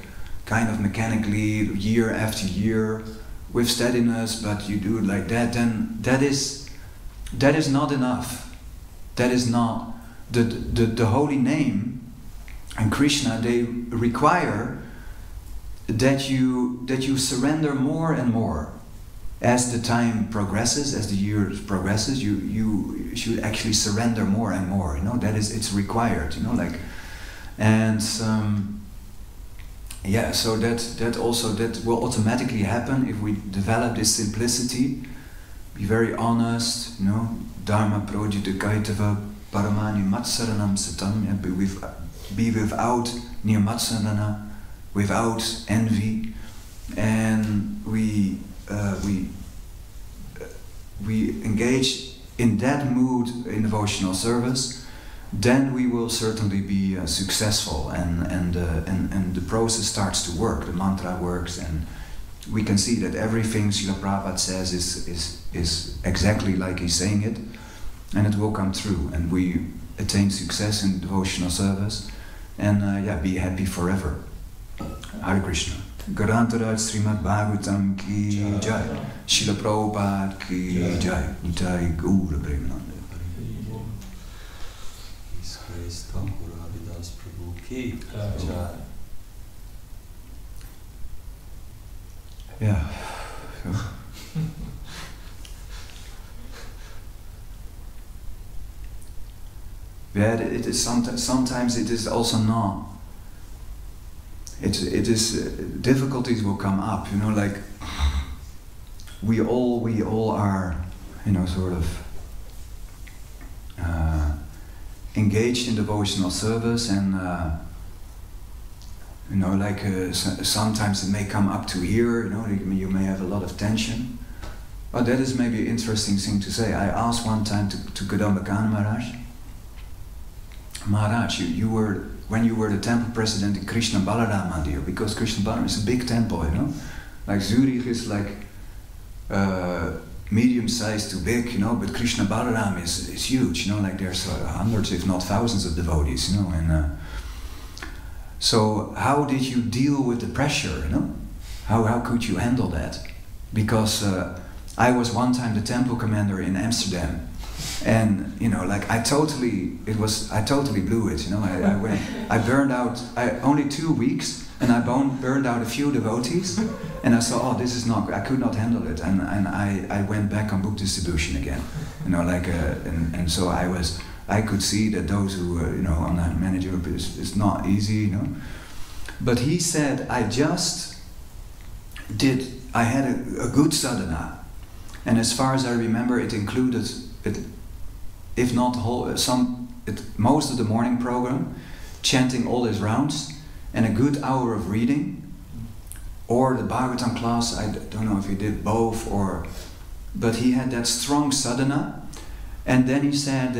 kind of mechanically year after year with steadiness, but you do it like that, then that is not enough. That is not the holy name and Krishna. They require that you surrender more and more. As the time progresses, as the years progresses, you should actually surrender more and more. It's required. And yeah. So that will automatically happen if we develop this simplicity. Be very honest. Dharma projita kaitava paramani matsaranam satam. Be without nirmatsarana, without envy, and we engage in that mood in devotional service, then we will certainly be successful, and the process starts to work. The mantra works, and we can see that everything Srila Prabhupada says is exactly like he's saying it, and it will come true, and we attain success in devotional service, and be happy forever. Hare Krishna. Garantaraj Srimad Bhagavatam ki jai, Srila Prabhupada ki jai, Jai Gaura Premanande. His Grace Thakura Haridas Prabhu ki jai. Yeah. Yeah, it is sometimes it is also not. It is difficulties will come up, like we all are, sort of engaged in devotional service, and sometimes it may come up to here, you may have a lot of tension. But that is maybe an interesting thing to say. I asked one time to Kadambakana Maharaj, you were, when you were the temple president in Krishna Balaram Mandir, because Krishna Balaram is a big temple, like Zurich is like medium-sized to big, but Krishna Balaram is huge, like there's hundreds if not thousands of devotees, and so how did you deal with the pressure, how could you handle that? Because I was one time the temple commander in Amsterdam, and I totally blew it. I burned out. Only 2 weeks, and I burned out a few devotees, and I saw, oh, this is not. I could not handle it, and I went back on book distribution again. And so I could see that those who on that manager is not easy. But he said, I had a good sadhana, and as far as I remember, it included it. If not most of the morning program, chanting all his rounds, and a good hour of reading, or the Bhagavatam class. I don't know if he did both, but he had that strong sadhana, and then he said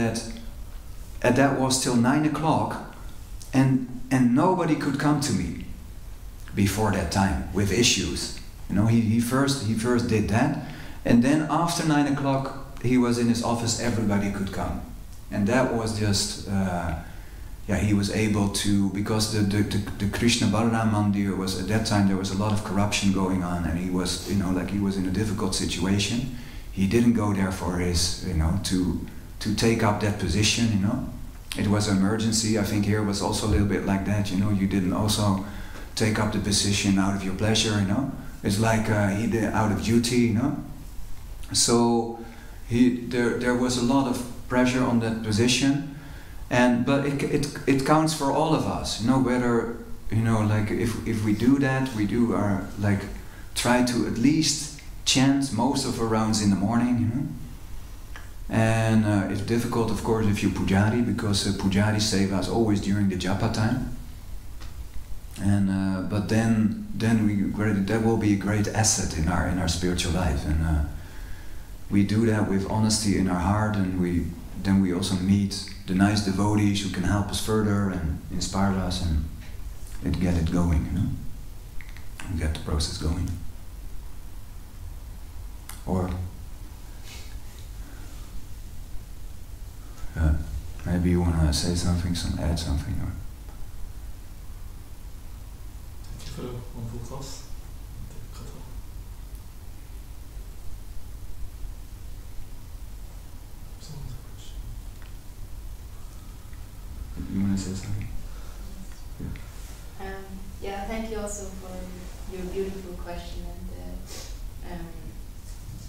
that was till 9 o'clock, and nobody could come to me before that time with issues. He first did that, and then after 9 o'clock. He was in his office, everybody could come. And that was just, he was able to, because the Krishna Balaram Mandir was, at that time there was a lot of corruption going on, and he was, he was in a difficult situation. He didn't go there for his, to take up that position, it was an emergency. I think here was also a little bit like that, you know. You didn't also take up the position out of your pleasure, you know. It's like he did out of duty, you know. So there was a lot of pressure on that position, but it counts for all of us, you know. Whether, you know, like if we do that, we do our, like, try to at least chant most of our rounds in the morning, you know. And it's difficult, of course, if you pujari, because pujari save us always during the japa time. And but then that will be a great asset in our spiritual life, and we do that with honesty in our heart, and then we also meet the nice devotees who can help us further and inspire us, and get it going, you know, and get the process going. Or maybe you want to say something, add something, or. Thank you for the wonderful class. You want to say something? Yeah, thank you also for your beautiful question and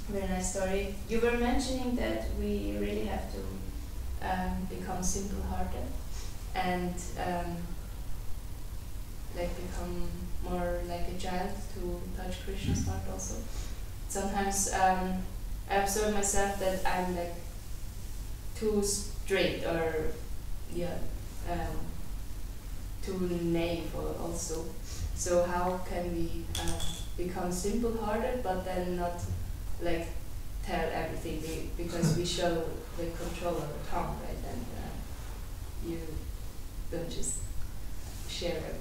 very nice story. You were mentioning that we really have to become simple-hearted and like become more like a child to touch Krishna's heart also. Sometimes I observe myself that I'm like too strict or too naive also. So how can we become simple-hearted but then not like tell everything, because we show the control of the tongue, right? And you don't just share everything.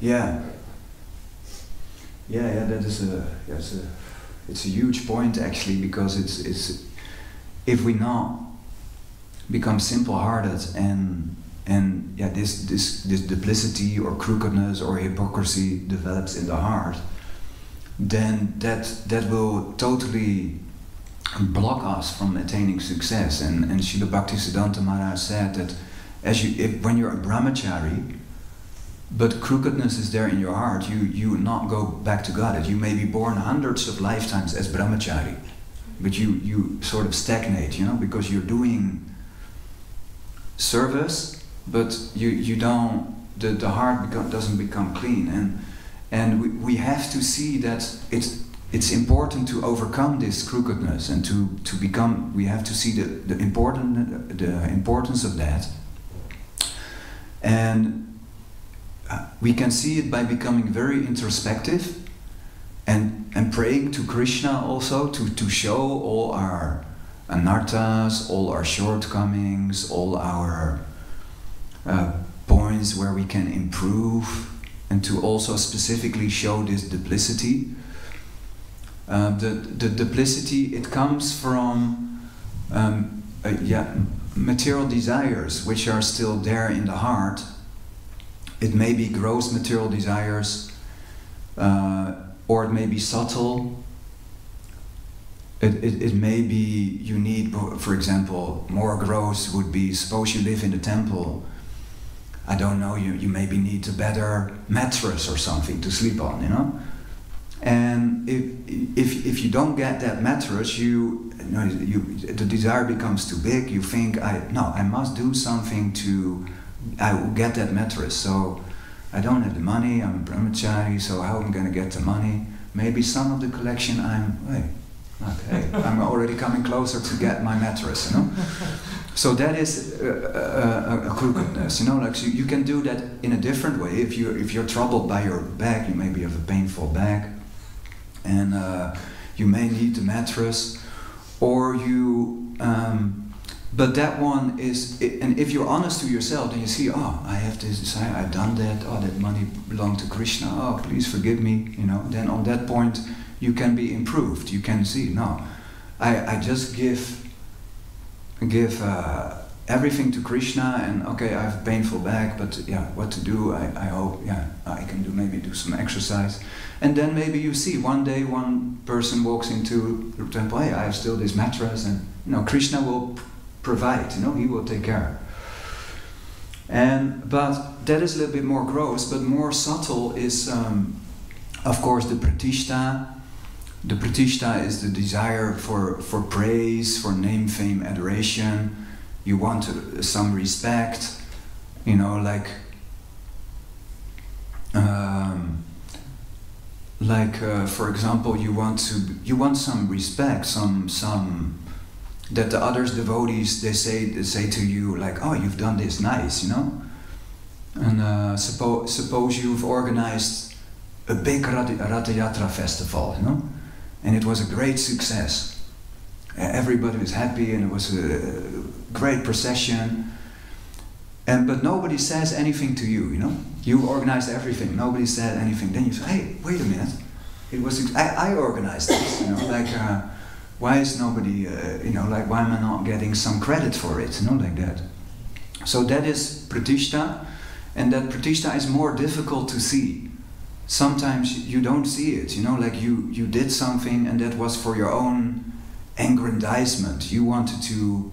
Yeah, that is it's a huge point actually, because it's if we not become simple-hearted and this duplicity or crookedness or hypocrisy develops in the heart, then that will totally block us from attaining success. And Srila Bhaktisiddhanta Maharaj said that when you're a brahmachari, but crookedness is there in your heart, you will not go back to God. You may be born hundreds of lifetimes as brahmachari, but you sort of stagnate, you know, because you're doing service, but you don't, the heart doesn't become clean, and we have to see that it's important to overcome this crookedness and to become. We have to see the importance of that, and we can see it by becoming very introspective and praying to Krishna also to show all our anarthas, all our shortcomings, all our points where we can improve, and to also specifically show this duplicity. The duplicity, it comes from material desires which are still there in the heart. It may be gross material desires, or it may be subtle. It may be you need, for example, more gross would be, suppose you live in the temple, I don't know, you maybe need a better mattress or something to sleep on, you know? And if you don't get that mattress, the desire becomes too big. You think, I must do something I will get that mattress. So I don't have the money, I'm a brahmachari, so how am I going to get the money? Maybe some of the collection I'm already coming closer to get my mattress, you know? So that is a crookedness, you know. Like, so you can do that in a different way. If you're troubled by your back, you maybe have a painful back, and you may need the mattress, or but that one is, and if you're honest to yourself, then you see, I have this desire, I've done that, that money belonged to Krishna, please forgive me, you know. Then on that point, you can be improved. You can see, no, I just give everything to Krishna, and okay, I have a painful back, but what to do? I hope, I can do some exercise, and then maybe you see one day one person walks into the temple, hey, I have still this mattress, and Krishna will provide, he will take care. But that is a little bit more gross, but more subtle is, of course, the pratishta. The pratishta is the desire for praise, for name, fame, adoration. You want some respect, you know, for example, you want some respect, some that the others devotees they say to you like, oh, you've done this nice, you know. And suppose you've organized a big Ratha Yatra festival, you know, and it was a great success. Everybody was happy, and it was a great procession. But nobody says anything to you, you know. You organized everything. Nobody said anything. Then you say, "Hey, wait a minute. It was I organized this, you know. Like, why is nobody, you know, like, why am I not getting some credit for it, you know, like that?" So that is pratishta, and that pratishta is more difficult to see. Sometimes you don't see it, you know, like you did something, and that was for your own aggrandizement. You wanted to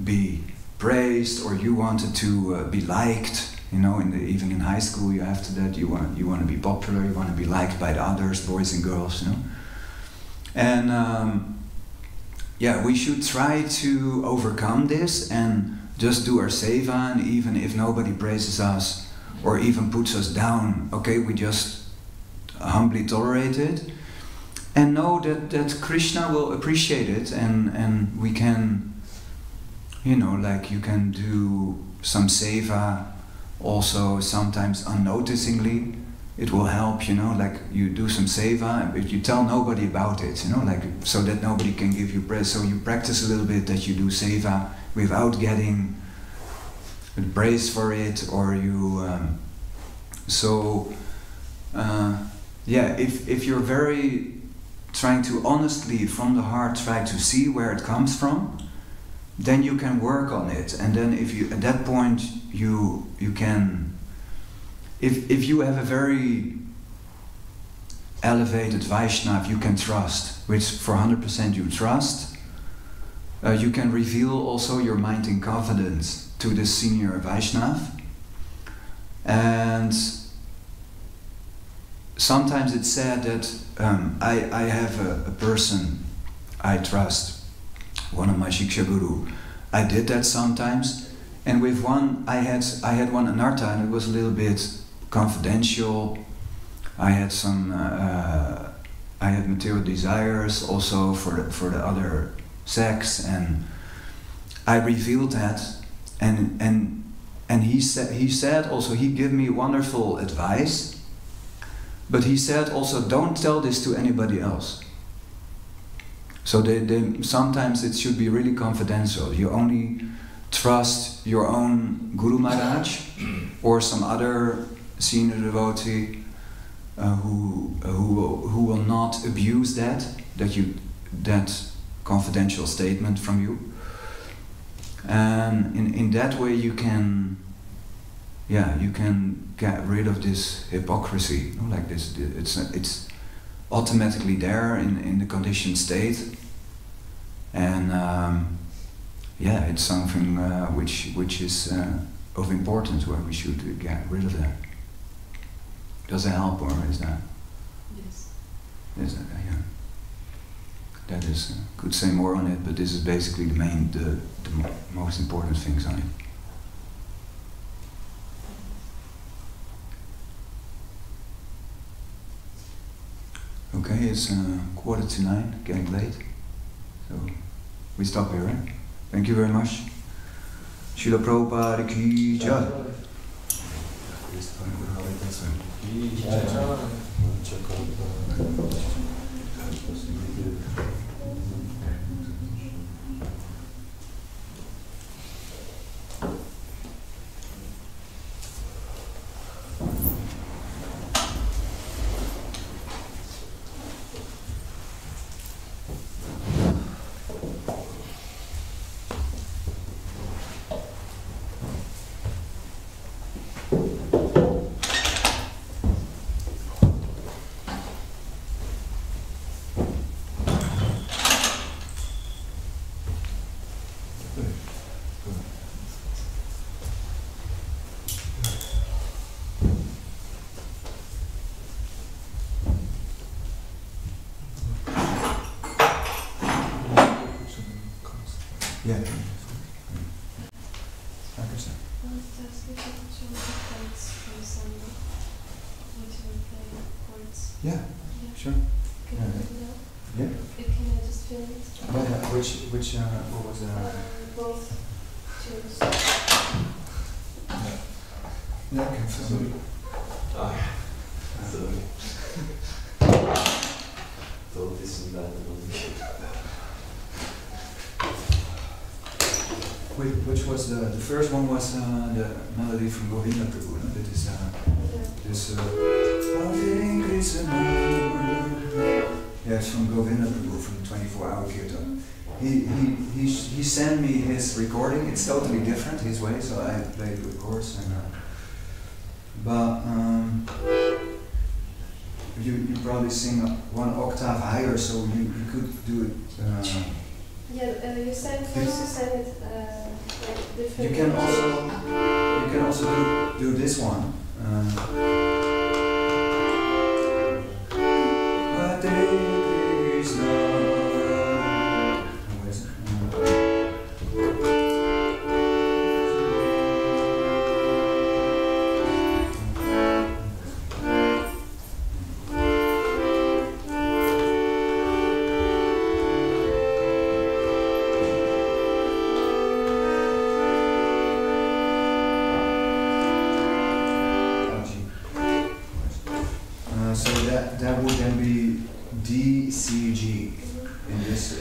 be praised, or you wanted to be liked. You know, even in high school, you have to that. You want to be popular. You want to be liked by the others, boys and girls. You know, and yeah, we should try to overcome this and just do our seva. And even if nobody praises us or even puts us down, okay, we just humbly tolerate it and know that Krishna will appreciate it, and we can, you know, like you can do some seva. Also, sometimes unnoticingly, it will help, you know, like you do some seva, but you tell nobody about it, you know, like so that nobody can give you praise. So you practice a little bit that you do seva without getting praise for it, or you. Yeah, if you're very trying to honestly from the heart try to see where it comes from, then you can work on it, and then if you at that point you can, if you have a very elevated Vaishnav you can trust, which for 100% you trust, you can reveal also your mind in confidence to the senior Vaishnav. And sometimes it's said that I have a person I trust, one of my Shiksha Guru. I did that sometimes, and with one I had one anartha, and it was a little bit confidential. I had some I had material desires also for the other sex, and I revealed that, and he said also, he gave me wonderful advice, but he said also, don't tell this to anybody else. So sometimes it should be really confidential. You only trust your own Guru Maharaj or some other senior devotee who will not abuse that confidential statement from you. And in that way you can get rid of this hypocrisy, you know, like this. It's automatically there in the conditioned state, and it's something which is of importance, where we should get rid of that. Does that help, or is that? Yes. Is that, yeah. That is, could say more on it, but this is basically the most important things on it. Okay, it's 9:15, getting late, so we stop here, right? Thank you very much. Srila Prabhupada ki jai. Yeah. Like I said. I wanted to ask if you could show me the chords from Sunday. What you were playing, chords. Yeah, Yeah. sure. Can you do that? Yeah. Can I just film it? Yeah, which, what was Both tunes. Yeah, I can film it. Ah, sorry. Don't listen to that. Which was the first one was the melody from Govinda Prabhu. No? That is this Hare Krishna. Yeah, it's from Govinda Prabhu from 24-hour Kirtan. He sent me his recording. It's totally different his way, so I played with chords and. But you probably sing one octave higher, so you could do it. Yeah, you sent it like different. You can also do this one. Hare Krishna. Where is it? That would then be D, C, G in this.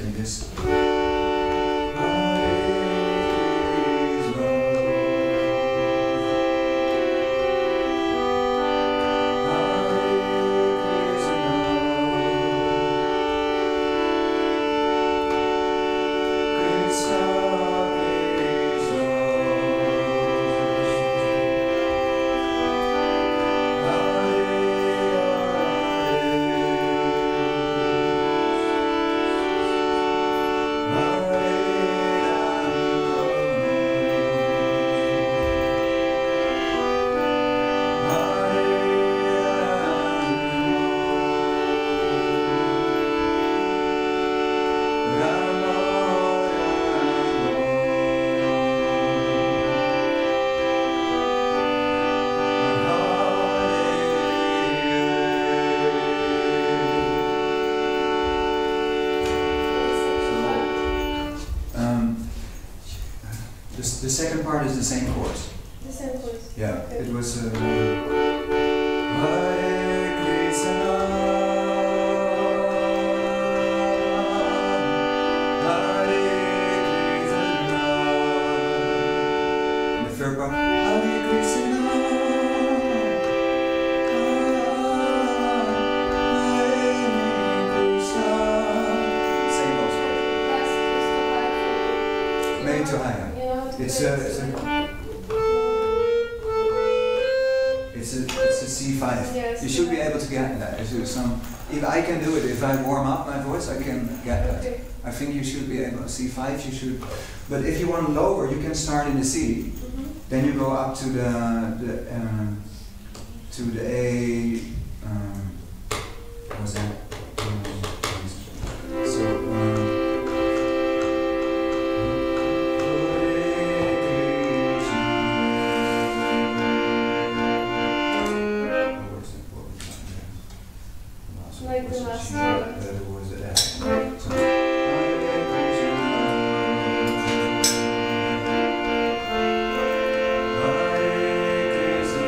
The second part is the same chords. The same chords. Yeah, Okay. it was Hare Krishna, Hare Krishna. And the third part, Hare Krishna, Hare Krishna. Same also. Made to higher. It's a C5. Yes, You should be yeah. able to get that. If I can do it, if I warm up my voice, I can get that. Okay. I think you should be able. C5, you should. But if you want to lower, you can start in the C. Then you go up to the A. What was that? Like the last one. That was the F. So,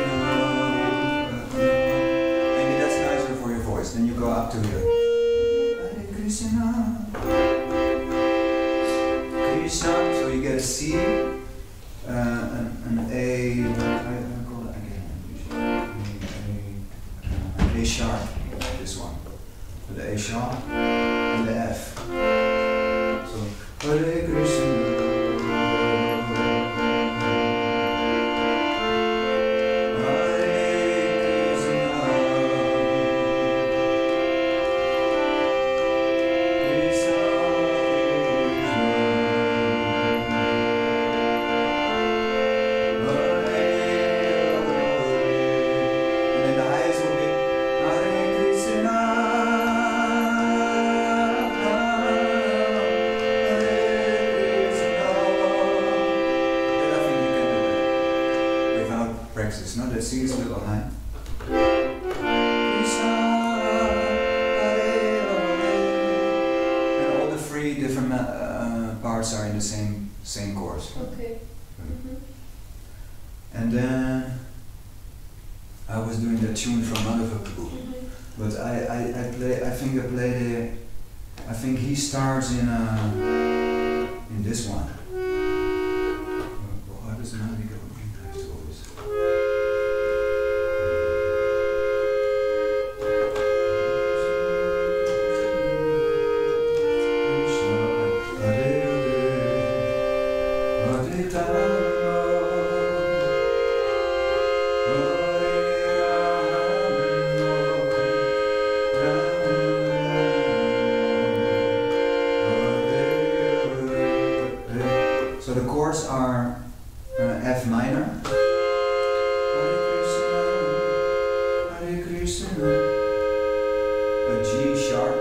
maybe that's nicer for your voice. Then you go up to here. Hare Krishna. Krishna, so you get a C, an A, I call it again, A sharp, this one. The A sharp and the F. So Hare Krishna. Hare the C is a little high. Krishna, Hare Hare. And all the three different parts are in the same chorus. Okay. And then I was doing that tune from Madhava Prabhu. But I think he starts in this one. Well, how does the melody go? So the chords are F minor, Hare Krishna, a G sharp,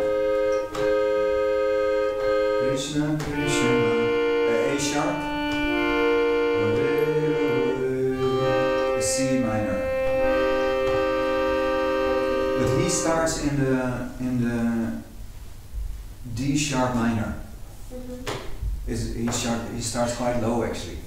Krishna Krishna, a sharp, a C minor. But he starts in the D sharp minor. He starts quite low actually.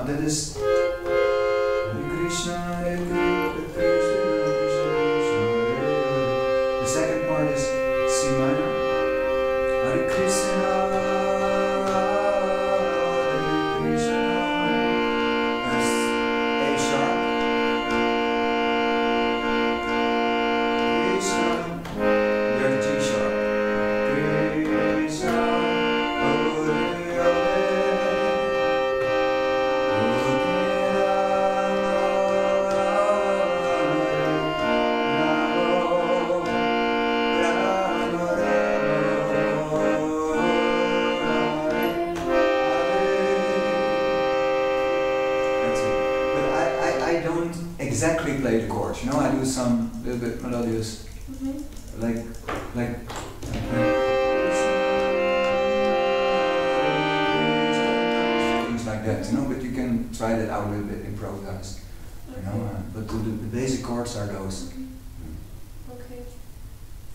That is Hare Krishna, Hare Krishna, Krishna Krishna, Hare Hare. The second part is C minor. Hare Krishna, Hare Krishna. That's A sharp. Krishna, there's G sharp. Krishna, Hare Hare. Exactly play the chords, you know. I do some little bit melodious, like things like that, you know. But you can try that out a little bit, improvise, you know. But the basic chords are those. Okay,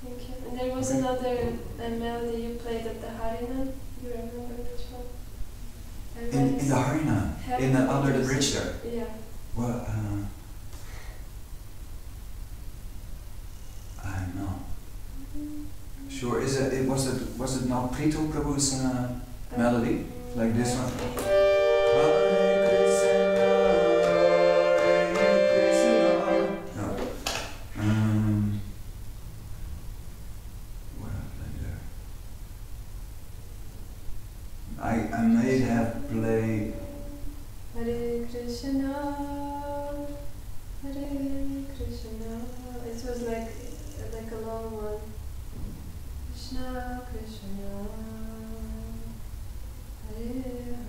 thank you. And there was another melody you played at the Harina. You remember which one? In the Harina, under the bridge there. Yeah. Well, I'm not sure. Was it not Prito Prabhu's melody like this one? Hare Krishna, Hare Krishna. No. What I played there? I may have played. Hare Krishna, Hare Krishna. It was like a long one. Krishna, Krishna, Hare Hare,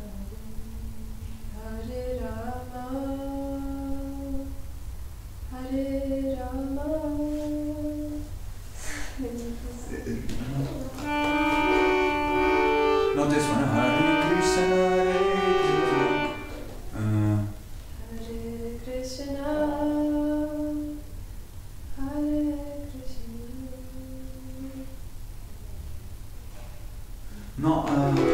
Hare Rama, Hare Rama. Not this one. Hare Krishna, Hare Krishna. Hare Krishna, Hare Krishna. Not the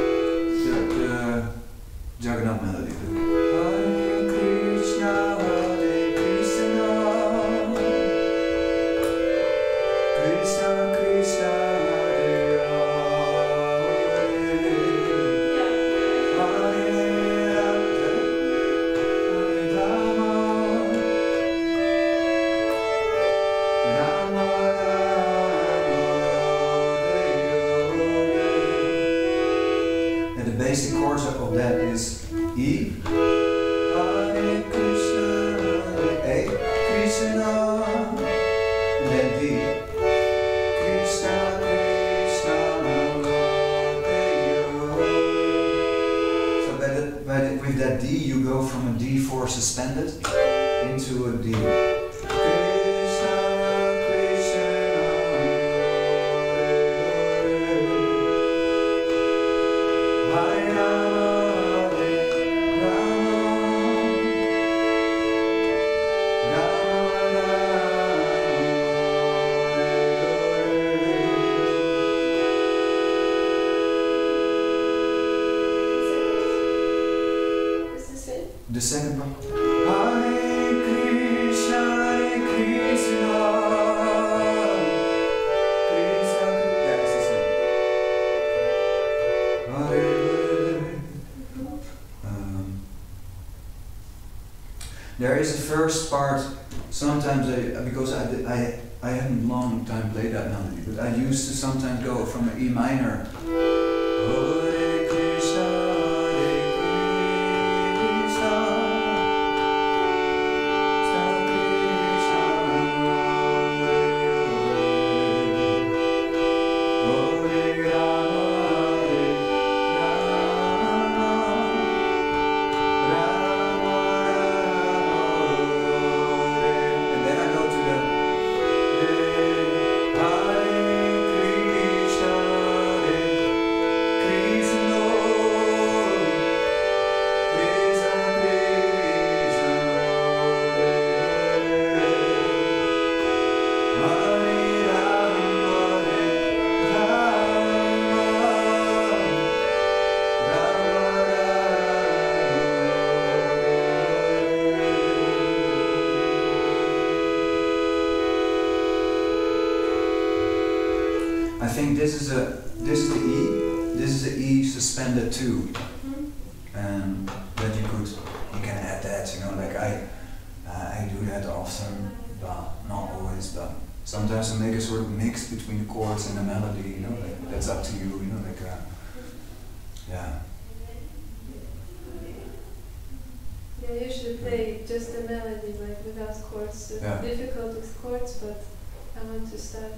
Jagannath melody. Hare Krishna, Hare Krishna, Krishna Krishna, Hare And the basic chords of that is E, Hare Krishna, A, Krishna, and then D, Krishna Krishna, Hare that D, you go from a D4 suspended into a D. Krishna, Krishna, Hare Rama, Hare Rama, Rama It's the same. The second part. Hare Krishna, Krishna, yeah, it's the same. Hare. There is a first part. Sometimes because I haven't long time played that melody, but I used to sometimes go from an E minor. Hare Krishna, Krishna. I think this is the E. This is the E suspended too, and that you can add that. You know, like I do that often, but not always. But sometimes I make a sort of mix between the chords and the melody. You know, like that's up to you. You know, like yeah. Yeah, I usually play just the melody, like without chords. It's Yeah. difficult with chords, but I want to start.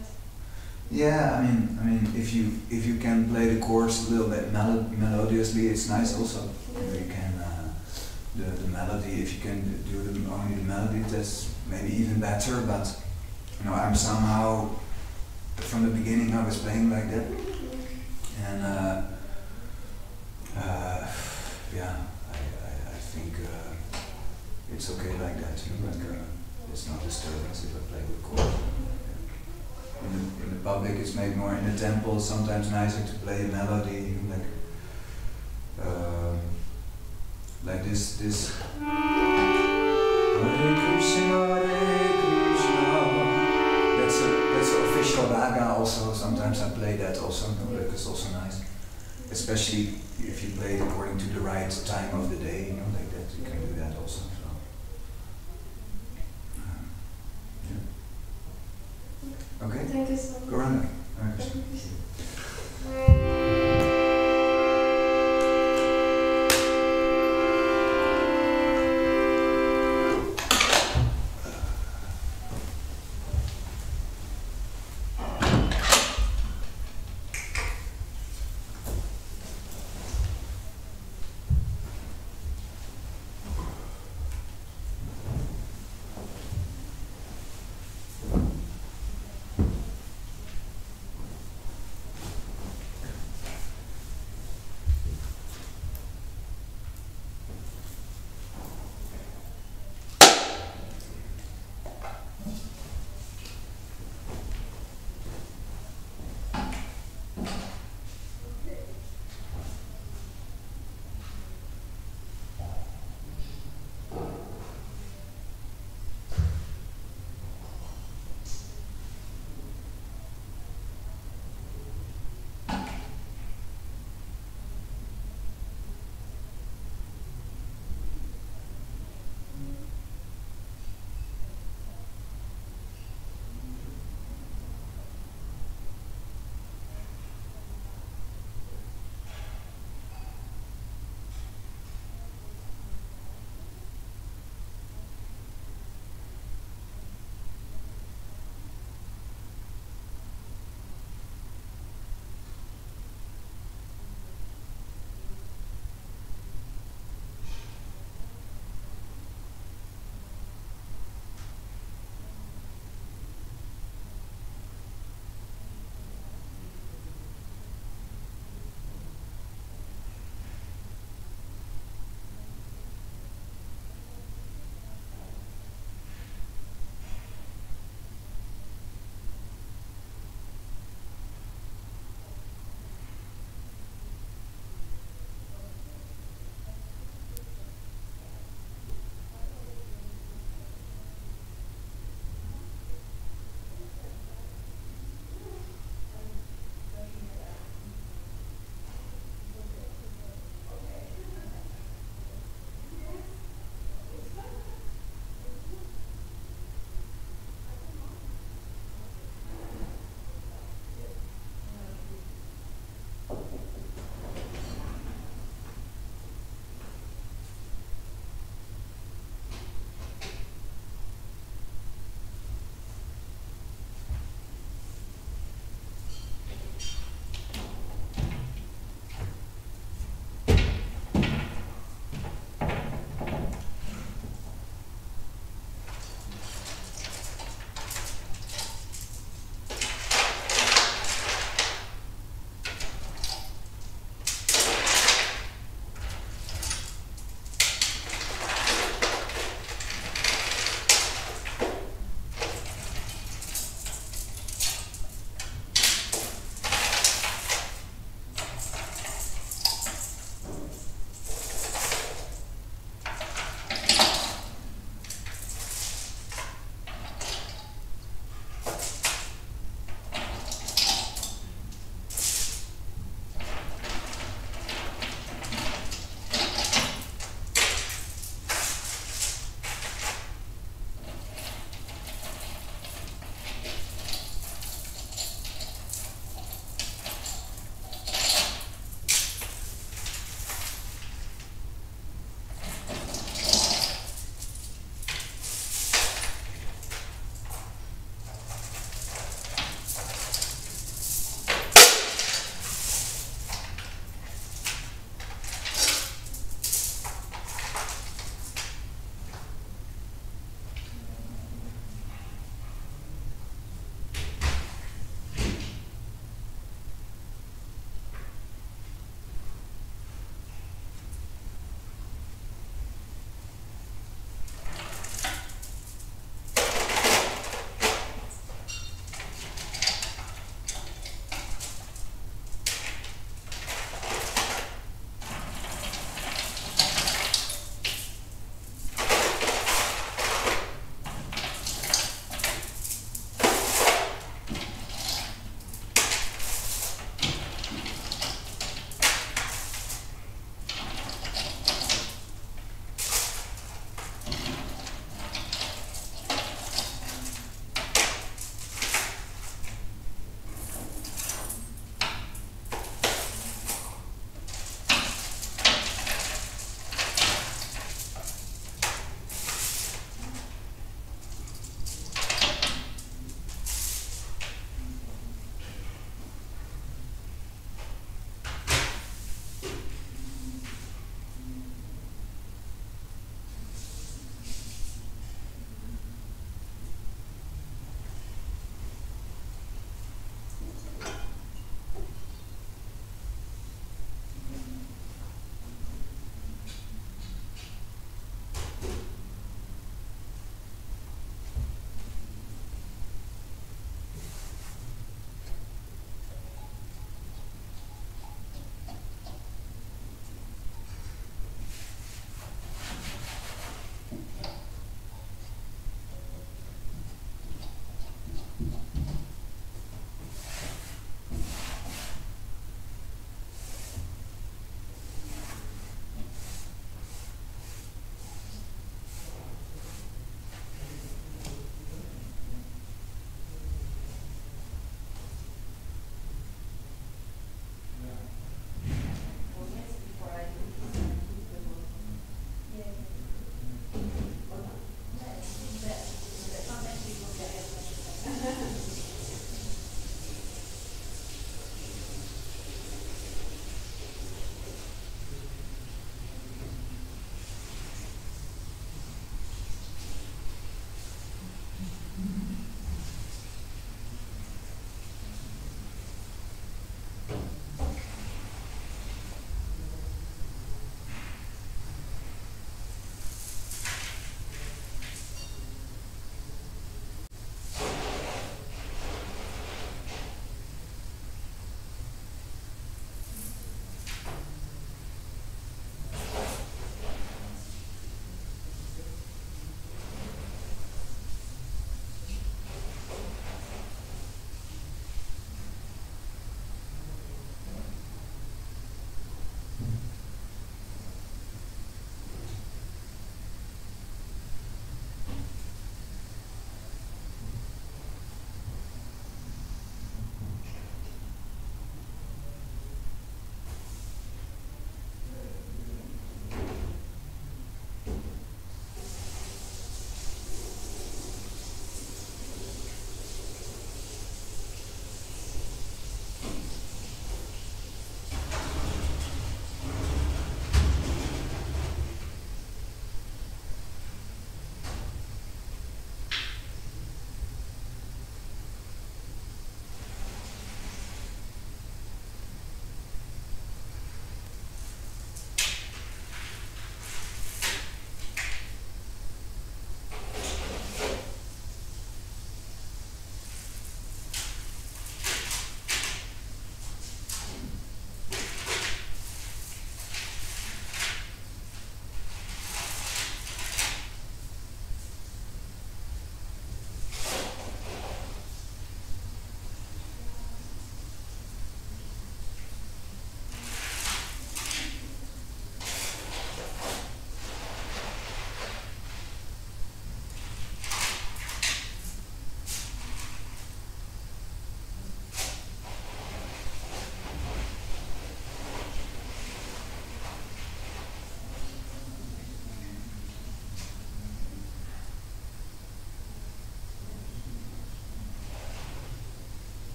Yeah, I mean, if you can play the chorus a little bit melodiously, it's nice. Also, you can the melody. If you can do only the melody, that's maybe even better. But you know, I'm somehow from the beginning I was playing like that, and yeah, I think it's okay like that. You know, like it's not disturbance if I play with chords. In the public, it's maybe more in the temple. Sometimes nicer to play a melody like this. Hare Krishna, Hare Krishna. That's an official raga. Also, sometimes I play that also. No, like it's also nice, especially if you play it according to the right time of the day. You know, like that you can do that also. So. Yeah. Okay. Thank you so much. Go around there. Thank you.